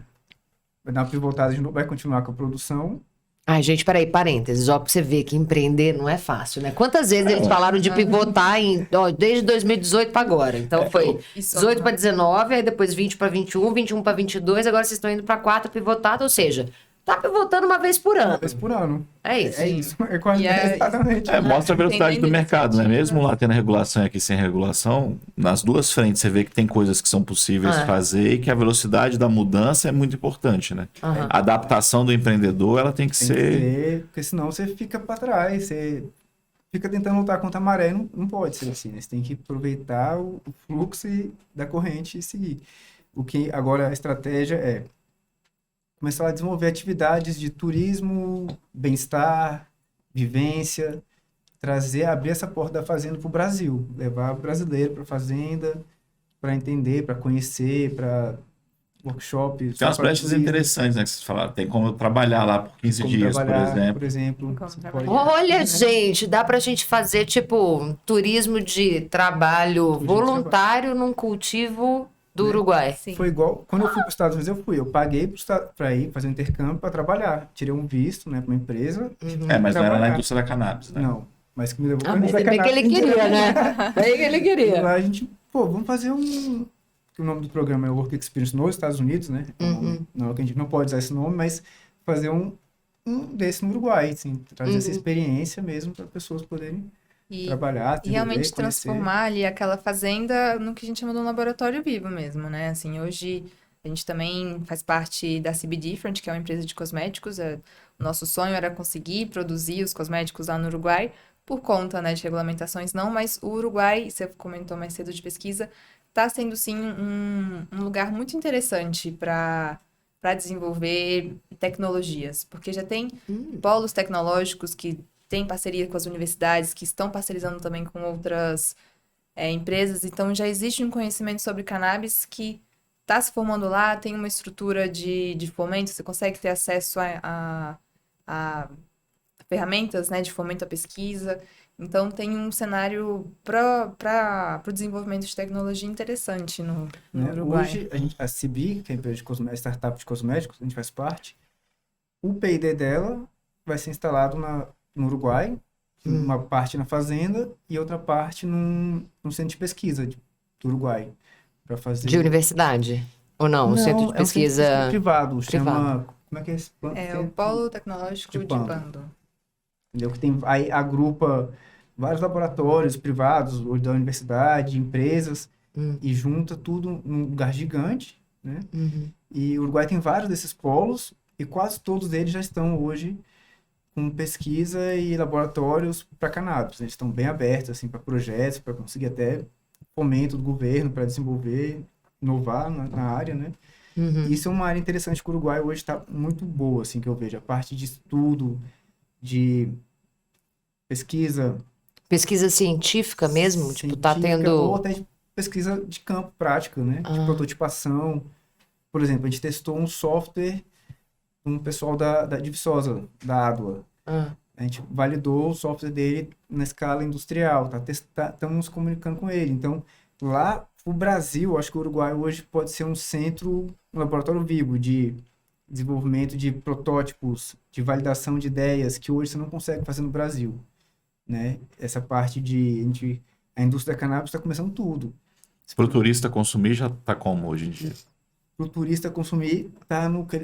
vai dar uma pivotada, a gente não vai continuar com a produção. Ai, gente, peraí, parênteses. Ó, pra você ver que empreender não é fácil, né? Quantas vezes eles falaram de pivotar desde 2018 para agora? Então foi Isso. 18 para 19, aí depois 20 para 21, 21 para 22, agora vocês estão indo para 4 pivotado, ou seja, tá pivotando uma vez por ano. Uma vez por ano. É isso. É isso. É quase E é- exatamente. Mostra a velocidade do Entendendo mercado, né? esse Mesmo sentido, lá tendo regulação e aqui sem regulação, nas duas frentes você vê que tem coisas que são possíveis Ah. fazer e que a velocidade da mudança é muito importante, né? Aham. A adaptação do empreendedor, ela tem que Tem que ser... ser, porque senão você fica para trás, você fica tentando lutar contra a maré, não pode ser assim, né? Você tem que aproveitar o fluxo da corrente e seguir. O que agora a estratégia é começar a desenvolver atividades de turismo, bem-estar, vivência, abrir essa porta da fazenda para o Brasil, levar o brasileiro para a fazenda, para entender, para conhecer, para workshop. Tem umas brechas interessantes, né? Que vocês falaram. Tem como trabalhar lá por 15 dias, por exemplo. Como Você trabalhar. pode- Olha, gente, dá pra gente fazer, tipo, turismo de trabalho de voluntário num cultivo do Uruguai. Sim. Foi igual, quando eu fui para os Estados Unidos, eu paguei para ir fazer um intercâmbio para trabalhar. Tirei um visto, né, para uma empresa. Mas não era na Trabalhar. indústria da cannabis, né? Não, mas que me levou Ah, pra mas indústria bem que ele cannabis. queria, né? Bem que ele E queria. lá a gente, vamos fazer um... que o nome do programa é Work Experience nos Estados Unidos, né? Não, que a gente não pode usar esse nome, mas fazer um desse no Uruguai, assim, trazer essa experiência mesmo para pessoas poderem E, trabalhar, e realmente desenvolver, conhecer. transformar ali aquela fazenda no que a gente chama de um laboratório vivo mesmo, né? Assim, hoje a gente também faz parte da CB Different, que é uma empresa de cosméticos. O nosso sonho era conseguir produzir os cosméticos lá no Uruguai, por conta, né, de regulamentações não, mas o Uruguai, você comentou mais cedo de pesquisa, está sendo sim um lugar muito interessante para desenvolver tecnologias, porque já tem polos tecnológicos que têm parceria com as universidades, que estão parcerizando também com outras empresas, então já existe um conhecimento sobre cannabis que está se formando lá, tem uma estrutura de fomento, você consegue ter acesso a ferramentas, né, de fomento à pesquisa. Então, tem um cenário para o desenvolvimento de tecnologia interessante no Né? Uruguai. Hoje, a CIBI, que é a empresa de startup de cosméticos, a gente faz parte, o P&D dela vai ser instalado no Uruguai, uma parte na fazenda e outra parte num centro de pesquisa do Uruguai. Para fazer... De universidade? Ou não? O centro de é um centro pesquisa. privado, chama... Como é que é esse plano? É o Polo Tecnológico de de Pando. Pando. Entendeu? Que tem, aí agrupa vários laboratórios privados, ou da universidade, empresas, e junta tudo num lugar gigante, né? E o Uruguai tem vários desses polos, e quase todos eles já estão hoje com pesquisa e laboratórios para cannabis. Eles estão bem abertos assim, para projetos, para conseguir até fomento do governo para desenvolver, inovar na área, né? Isso é uma área interessante que o Uruguai hoje está muito boa, assim, que eu vejo. A parte de estudo, de pesquisa Pesquisa científica mesmo? Tipo, tá científica, ou tendo... até de pesquisa de campo prática, né? De prototipação. Por exemplo, a gente testou um software com o pessoal de Viçosa, da Adua. A gente validou o software dele na escala industrial, estamos nos comunicando com ele. Então, lá, o Brasil, acho que o Uruguai hoje pode ser um centro, um laboratório vivo de desenvolvimento de protótipos, de validação de ideias que hoje você não consegue fazer no Brasil, né? Essa parte a indústria da cannabis está começando tudo. Para o turista consumir já está como hoje em dia? Para o turista consumir,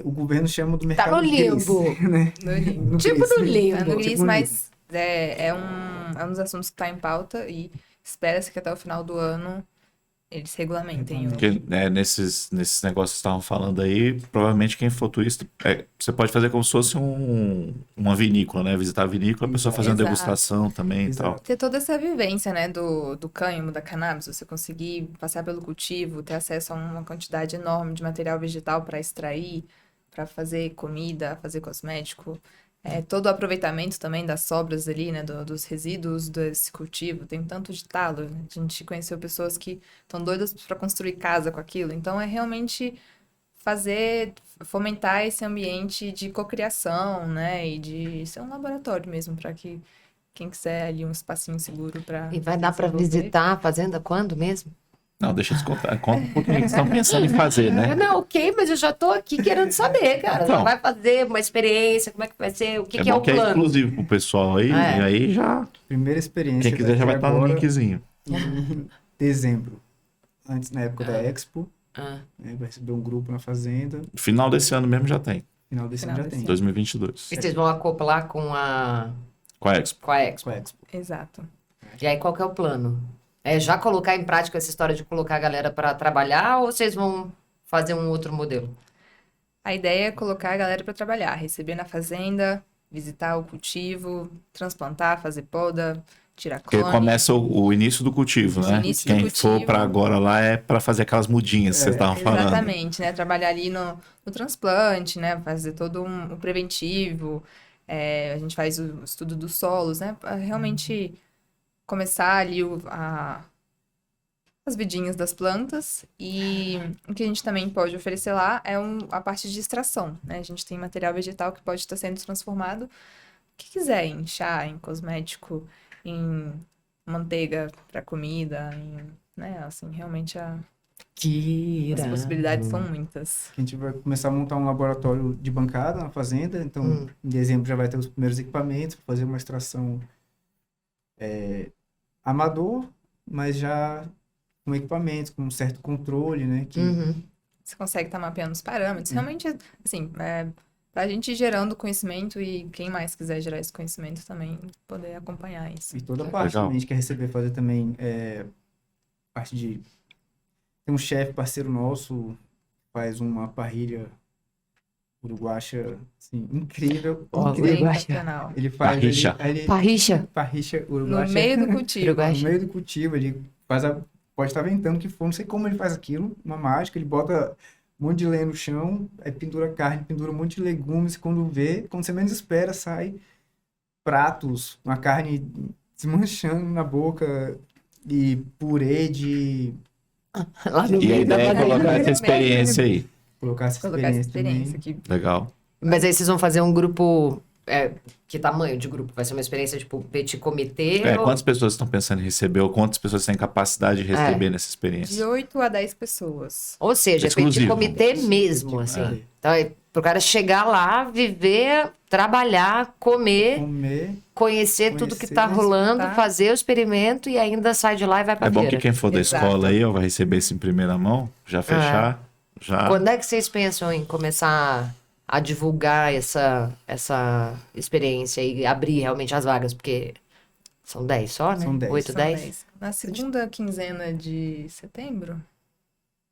o governo chama do Tá mercado no limbo. gris, né? No limbo. No Tipo gris. no limbo. Tá no gris, Tipo no mas é um dos assuntos que está em pauta e espera-se que até o final do ano eles regulamentem. Porque nesses negócios que estavam falando aí, provavelmente quem for turista, você pode fazer como se fosse uma vinícola, né? Visitar a vinícola, a pessoa fazer uma Exato. degustação também e tal. Exato. Ter toda essa vivência, né, do cânhamo, da cannabis, você conseguir passar pelo cultivo, ter acesso a uma quantidade enorme de material vegetal para extrair, para fazer comida, fazer cosmético, todo o aproveitamento também das sobras ali, né, dos resíduos desse cultivo, tem tanto de talo, a gente conheceu pessoas que estão doidas para construir casa com aquilo, então é realmente fomentar esse ambiente de cocriação, né, e de ser um laboratório mesmo, para que quem quiser ali um espacinho seguro para E vai dar pra visitar a fazenda quando mesmo? Não, deixa eu te contar. Conta um pouquinho o que vocês estão pensando em fazer, né? Não, ok, mas eu já tô aqui querendo saber, cara. Então. Já vai fazer uma experiência, como é que vai ser, o que é bom o que é plano? exclusivo pro pessoal aí, É. e aí já, Primeira experiência. quem quiser já vai estar no agora, linkzinho. em dezembro, antes na época da Expo, Ah, né, vai receber um grupo na fazenda, Final desse ano mesmo já tem, final desse ano Final já desse tem. 2022. e vocês vão acoplar com a Com a Expo. Expo. Com a Expo. Exato. E aí, qual que é o plano? É já colocar em prática essa história de colocar a galera pra trabalhar ou vocês vão fazer um outro modelo? A ideia é colocar a galera para trabalhar, receber na fazenda, visitar o cultivo, transplantar, fazer poda, tirar Porque clone. começa o início do cultivo, O né? início do Quem cultivo. for para agora lá é para fazer aquelas mudinhas que vocês estavam falando. Exatamente, né? Trabalhar ali no transplante, né? Fazer todo o preventivo. A gente faz o estudo dos solos, né? Pra realmente começar ali as vidinhas das plantas. E o que a gente também pode oferecer lá é a parte de extração, né? A gente tem material vegetal que pode estar sendo transformado, o que quiser, em chá, em cosmético, em manteiga para comida, né? Assim, realmente Que as possibilidades são muitas. A gente vai começar a montar um laboratório de bancada na fazenda, então em dezembro já vai ter os primeiros equipamentos para fazer uma extração amador, mas já com equipamentos, com um certo controle, né? Que Você consegue estar mapeando os parâmetros. Realmente, assim, pra gente ir gerando conhecimento e quem mais quiser gerar esse conhecimento também poder acompanhar isso. E toda a parte Legal. também, a gente quer receber, fazer também parte de... Tem um chefe parceiro nosso, faz uma parrilha uruguacha, assim, incrível. Ó, incrível. uruguacha. Sensacional. Ele faz... Parricha. Parricha. Parricha No uruguacha. meio do cultivo. Uruguai. No meio do cultivo, ele faz pode estar ventando que for, não sei como ele faz aquilo, uma mágica, ele bota um monte de lenha no chão, aí pendura carne, pendura um monte de legumes, e quando você menos espera, sai pratos, uma carne desmanchando na boca e purê de Lá no E a meio da ideia é fazenda. colocar essa experiência aí. colocar essa Colocar essa experiência experiência também. aqui. Legal. Mas aí vocês vão fazer um grupo... que tamanho de grupo? Vai ser uma experiência tipo petit comitê? ou- Quantas pessoas estão pensando em receber ou quantas pessoas têm capacidade de receber nessa De experiência? 8 a 10 pessoas. Ou seja, é petit Exclusivo. comitê mesmo, assim. Então, é pro cara chegar lá, viver, trabalhar, comer, Comer, conhecer tudo que conhecer, tá rolando, tá? fazer o experimento e ainda sai de lá e vai pra É bom feira. que quem for da Exato. escola aí ó, vai receber isso em primeira mão, já fechar, já... Quando é que vocês pensam em começar a divulgar essa experiência e abrir realmente as vagas? Porque São 10 só, né? São 10. 8, São 10? 10. Na segunda quinzena de setembro?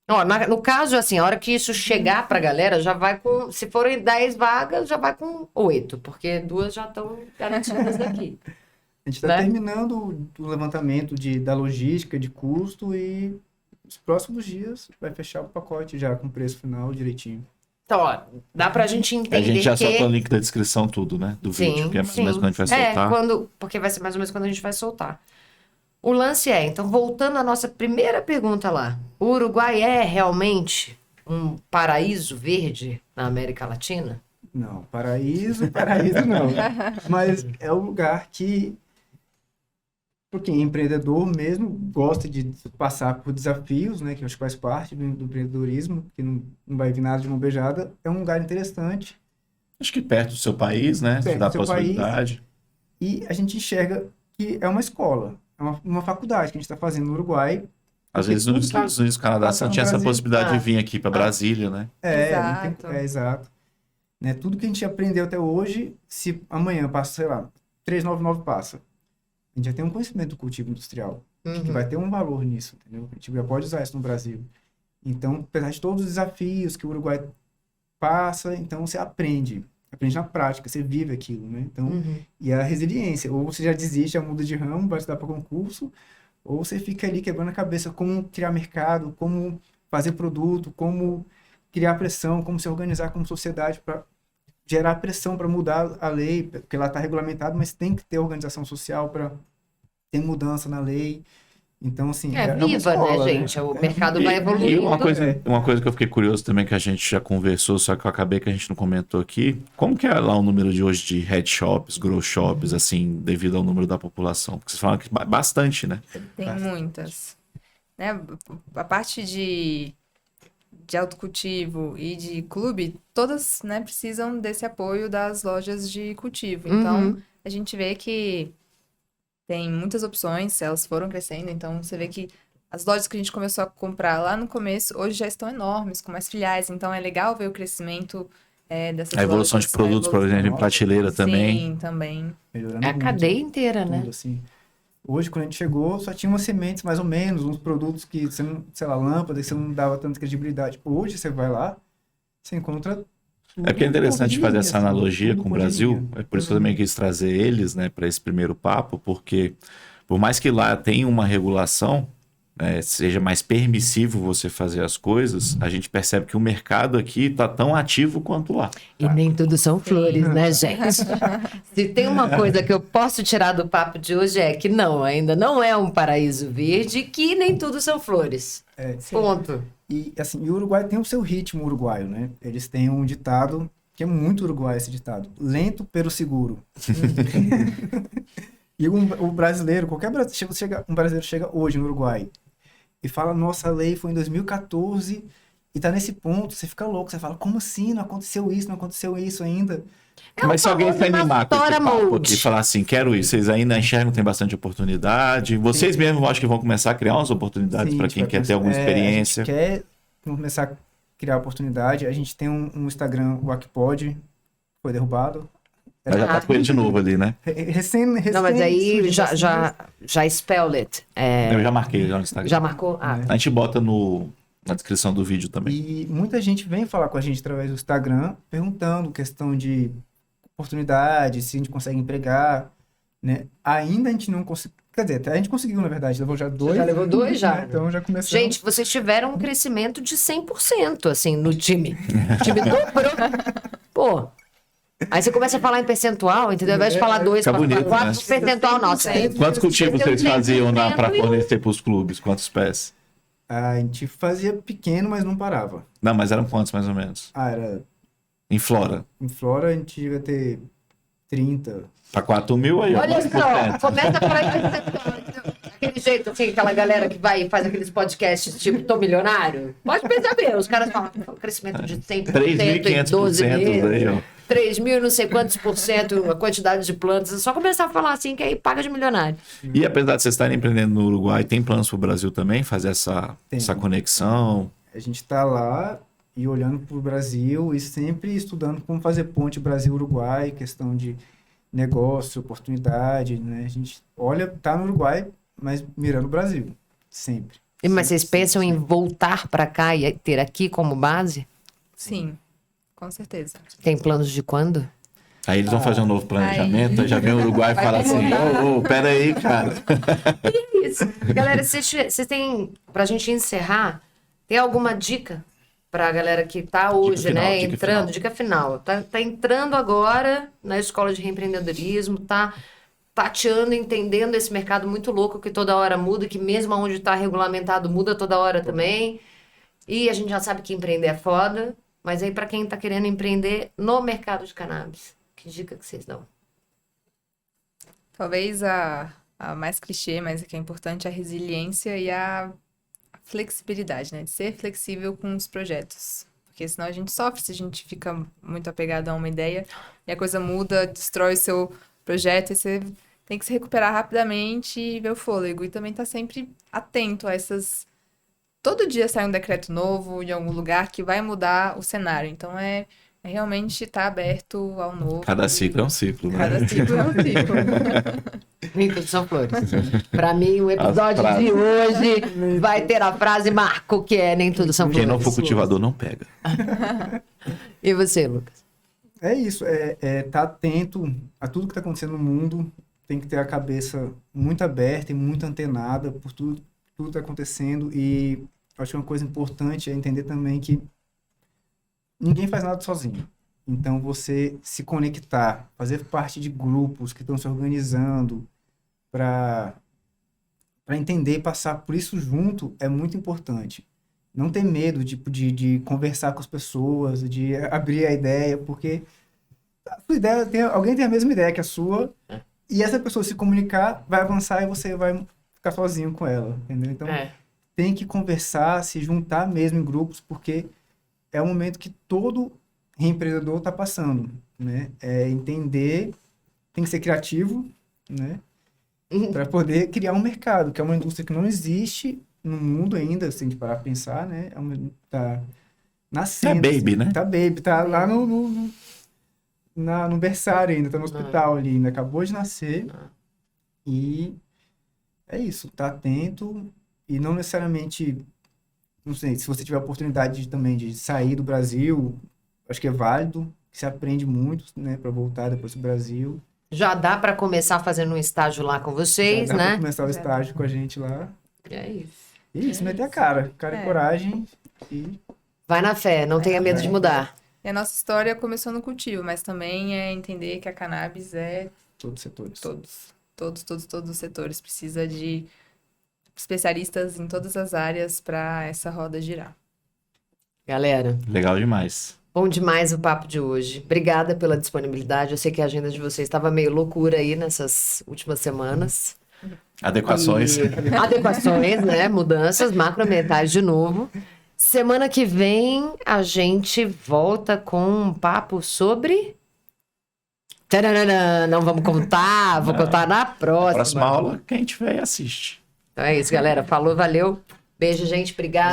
Ó, no caso, assim, a hora que isso chegar pra galera, já vai com... Se forem 10 vagas, já vai com 8, porque 2 já estão garantidas daqui. A gente está Né? terminando o levantamento da logística, de custo, e nos próximos dias vai fechar o pacote já com o preço final direitinho. Então, ó, dá pra gente entender A gente já que... solta o link da descrição, tudo, né? Do vídeo, que é mais ou menos quando a gente vai soltar. Porque vai ser mais ou menos quando a gente vai soltar. O lance é, então, voltando à nossa primeira pergunta lá. O Uruguai é realmente um paraíso verde na América Latina? Não, paraíso não. Mas é um lugar que, por quem é empreendedor mesmo, gosta de passar por desafios, né? Que eu acho que faz parte do empreendedorismo, que não vai vir nada de mão beijada. É um lugar interessante. Acho que perto do seu país, né? Perto Dá do seu possibilidade. E a gente enxerga que é uma escola, é uma faculdade que a gente está fazendo no Uruguai. Às vezes nos Estados Unidos, Canadá, você não tinha essa Brasil. possibilidade de vir aqui para Brasília, né? Exato. Exato. Né? Tudo que a gente aprendeu até hoje, se amanhã passa, sei lá, 399 passa, a gente já tem um conhecimento do cultivo industrial, que vai ter um valor nisso, entendeu? A gente já pode usar isso no Brasil. Então, apesar de todos os desafios que o Uruguai passa, então você aprende na prática, você vive aquilo, né? Então, e a resiliência, ou você já desiste, já muda de ramo, vai estudar para concurso, ou você fica ali quebrando a cabeça como criar mercado, como fazer produto, como criar pressão, como se organizar como sociedade para gerar pressão para mudar a lei, porque ela está regulamentada, mas tem que ter organização social para ter mudança na lei. Então, assim... Viva, uma escola, né, gente? O mercado vai E evoluindo. uma coisa que eu fiquei curioso também, que a gente já conversou, só que eu acabei que a gente não comentou aqui, como que é lá o número de hoje de head shops, grow shops, assim, devido ao número da população? Porque vocês falam que bastante, né? Tem muitas. Né? A parte de autocultivo e de clube, todas, né, precisam desse apoio das lojas de cultivo. Então, a gente vê que tem muitas opções, elas foram crescendo, então você vê que as lojas que a gente começou a comprar lá no começo, hoje já estão enormes, com mais filiais, então é legal ver o crescimento dessas A evolução lojas, de produtos, por exemplo, em prateleira também. Sim, também. Melhorando É a muito, cadeia inteira, né? tudo, assim. Hoje, quando a gente chegou, só tinha umas sementes, mais ou menos, uns produtos que você não, sei lá, lâmpada, que você não dava tanta credibilidade. Hoje, você vai lá, você encontra tudo É porque é interessante por fazer linha, essa assim, analogia tudo com o por Brasil. linha. É por isso que eu também quis trazer eles, né, para esse primeiro papo, porque por mais que lá tenha uma regulação, né, seja mais permissivo você fazer as coisas, a gente percebe que o mercado aqui está tão ativo quanto lá. E nem tudo são flores, né, gente? Se tem uma coisa que eu posso tirar do papo de hoje é que não, ainda não é um paraíso verde, que nem tudo são flores. Ponto. E, assim, e o Uruguai tem o seu ritmo uruguaio, né? Eles têm um ditado, que é muito uruguaio esse ditado, lento pero seguro. E o brasileiro, um brasileiro chega hoje no Uruguai e fala, nossa, a lei foi em 2014 e tá nesse ponto, você fica louco, você fala, como assim? Não aconteceu isso ainda? Mas se alguém se animar com esse Mastora papo Mode. aqui e falar assim, quero isso, vocês ainda enxergam que tem bastante oportunidade, vocês mesmos acho que vão começar a criar umas oportunidades Sim, para a gente quem vai quer ter alguma começar- experiência. A gente quer começar a criar oportunidade. A gente tem um Instagram, o Aquipod, foi derrubado. Mas já tá com ele de novo ali, né? Recém Não, mas aí surgiu assim, já spell it. Eu já marquei já no Instagram. Já marcou? Ah, A gente bota na descrição do vídeo também. E muita gente vem falar com a gente através do Instagram, perguntando questão de oportunidade, se a gente consegue empregar, né? Ainda a gente não conseguiu, quer dizer, a gente conseguiu, na verdade, levou já 2. já levou 2 já? Né? Então já começamos. Gente, vocês tiveram um crescimento de 100%, assim, no time. O time dobrou. Pô. Aí você começa a falar em percentual, entendeu? Ao invés de falar 2 Fica para bonito, 4, né? percentual nosso. Quantos cultivos vocês faziam para 100% fornecer para os clubes? Quantos pés? A gente fazia pequeno, mas não parava. Não, mas eram quantos mais ou menos? Era... Em Flora. Em Flora, a gente ia ter 30. Para 4 mil aí, ó, Olha 10%. só, começa a falar em percentual. Aquele jeito, assim, aquela galera que vai e faz aqueles podcasts tipo Tô Milionário. Pode perceber, os caras falam crescimento de 100% em 12 meses. aí, ó. 3 mil, não sei quantos por cento, a quantidade de plantas. É só começar a falar assim, que aí paga de milionário. E apesar de vocês estarem empreendendo no Uruguai, tem planos para o Brasil também? Fazer essa Tem. conexão? A gente está lá e olhando para o Brasil e sempre estudando como fazer ponte Brasil-Uruguai, questão de negócio, oportunidade, né? A gente olha, tá no Uruguai, mas mirando o Brasil, sempre. Mas vocês Sempre, pensam em voltar para cá e ter aqui como base? Sim, com certeza. Tem planos de quando? Aí eles vão fazer um novo planejamento, aí já vem o Uruguai e Vai fala assim, ô, pera aí, cara. Isso. Galera, vocês têm, pra gente encerrar, tem alguma dica pra galera que tá hoje, final, né, dica entrando, final. dica final, tá entrando agora na escola de reempreendedorismo, tá tateando, entendendo esse mercado muito louco que toda hora muda, que mesmo onde tá regulamentado muda toda hora também, e a gente já sabe que empreender é foda, mas aí pra quem tá querendo empreender no mercado de cannabis, que dica que vocês dão? Talvez a mais clichê, mas que é importante, é a resiliência e a flexibilidade, né? De ser flexível com os projetos. Porque senão a gente sofre se a gente fica muito apegado a uma ideia e a coisa muda, destrói o seu projeto e você tem que se recuperar rapidamente e ver o fôlego. E também tá sempre atento a essas... Todo dia sai um decreto novo de algum lugar que vai mudar o cenário. Então é realmente estar aberto ao novo. Cada ciclo é um ciclo, né? Cada ciclo é um ciclo. Nem tudo são flores. Pra mim, o episódio As de frases. hoje vai ter a frase marco, que é nem tudo são flores. Quem não for cultivador não pega. E você, Lucas? É isso, tá atento a tudo que está acontecendo no mundo, tem que ter a cabeça muito aberta e muito antenada por tudo que está acontecendo, e acho que uma coisa importante é entender também que ninguém faz nada sozinho. Então, você se conectar, fazer parte de grupos que estão se organizando para entender e passar por isso junto é muito importante. Não ter medo de conversar com as pessoas, de abrir a ideia, porque a sua ideia alguém tem a mesma ideia que a sua, e essa pessoa se comunicar, vai avançar e você vai ficar sozinho com ela, entendeu? Então, tem que conversar, se juntar mesmo em grupos, porque é o momento que todo empreendedor está passando, né? É entender, tem que ser criativo, né? Para poder criar um mercado, que é uma indústria que não existe no mundo ainda, se a gente parar pra pensar, né? Tá nascendo. É baby, assim, né? Tá baby, tá lá no berçário ainda, tá no hospital ali, ainda acabou de nascer. E é isso, tá atento e não necessariamente, não sei, se você tiver a oportunidade também de sair do Brasil, acho que é válido, que se aprende muito, né, para voltar depois do Brasil. Já dá pra começar fazendo um estágio lá com vocês, Já dá pra né? começar o estágio com a gente lá. É isso. E isso, meter a cara e coragem e... Vai na fé, não tenha medo de mudar. E a nossa história começou no cultivo, mas também é entender que a cannabis é Todos os setores. todos os setores. Precisa de especialistas em todas as áreas para essa roda girar. Galera, Legal demais. bom demais o papo de hoje. Obrigada pela disponibilidade. Eu sei que a agenda de vocês estava meio loucura aí nessas últimas semanas. Adequações. Adequações, né? Mudanças macroambientais de novo. Semana que vem a gente volta com um papo sobre... Tcharam, não vamos contar, vou contar na próxima. Próxima aula, quem tiver assiste. Então é isso, galera. Falou, valeu. Beijo, gente. Obrigada.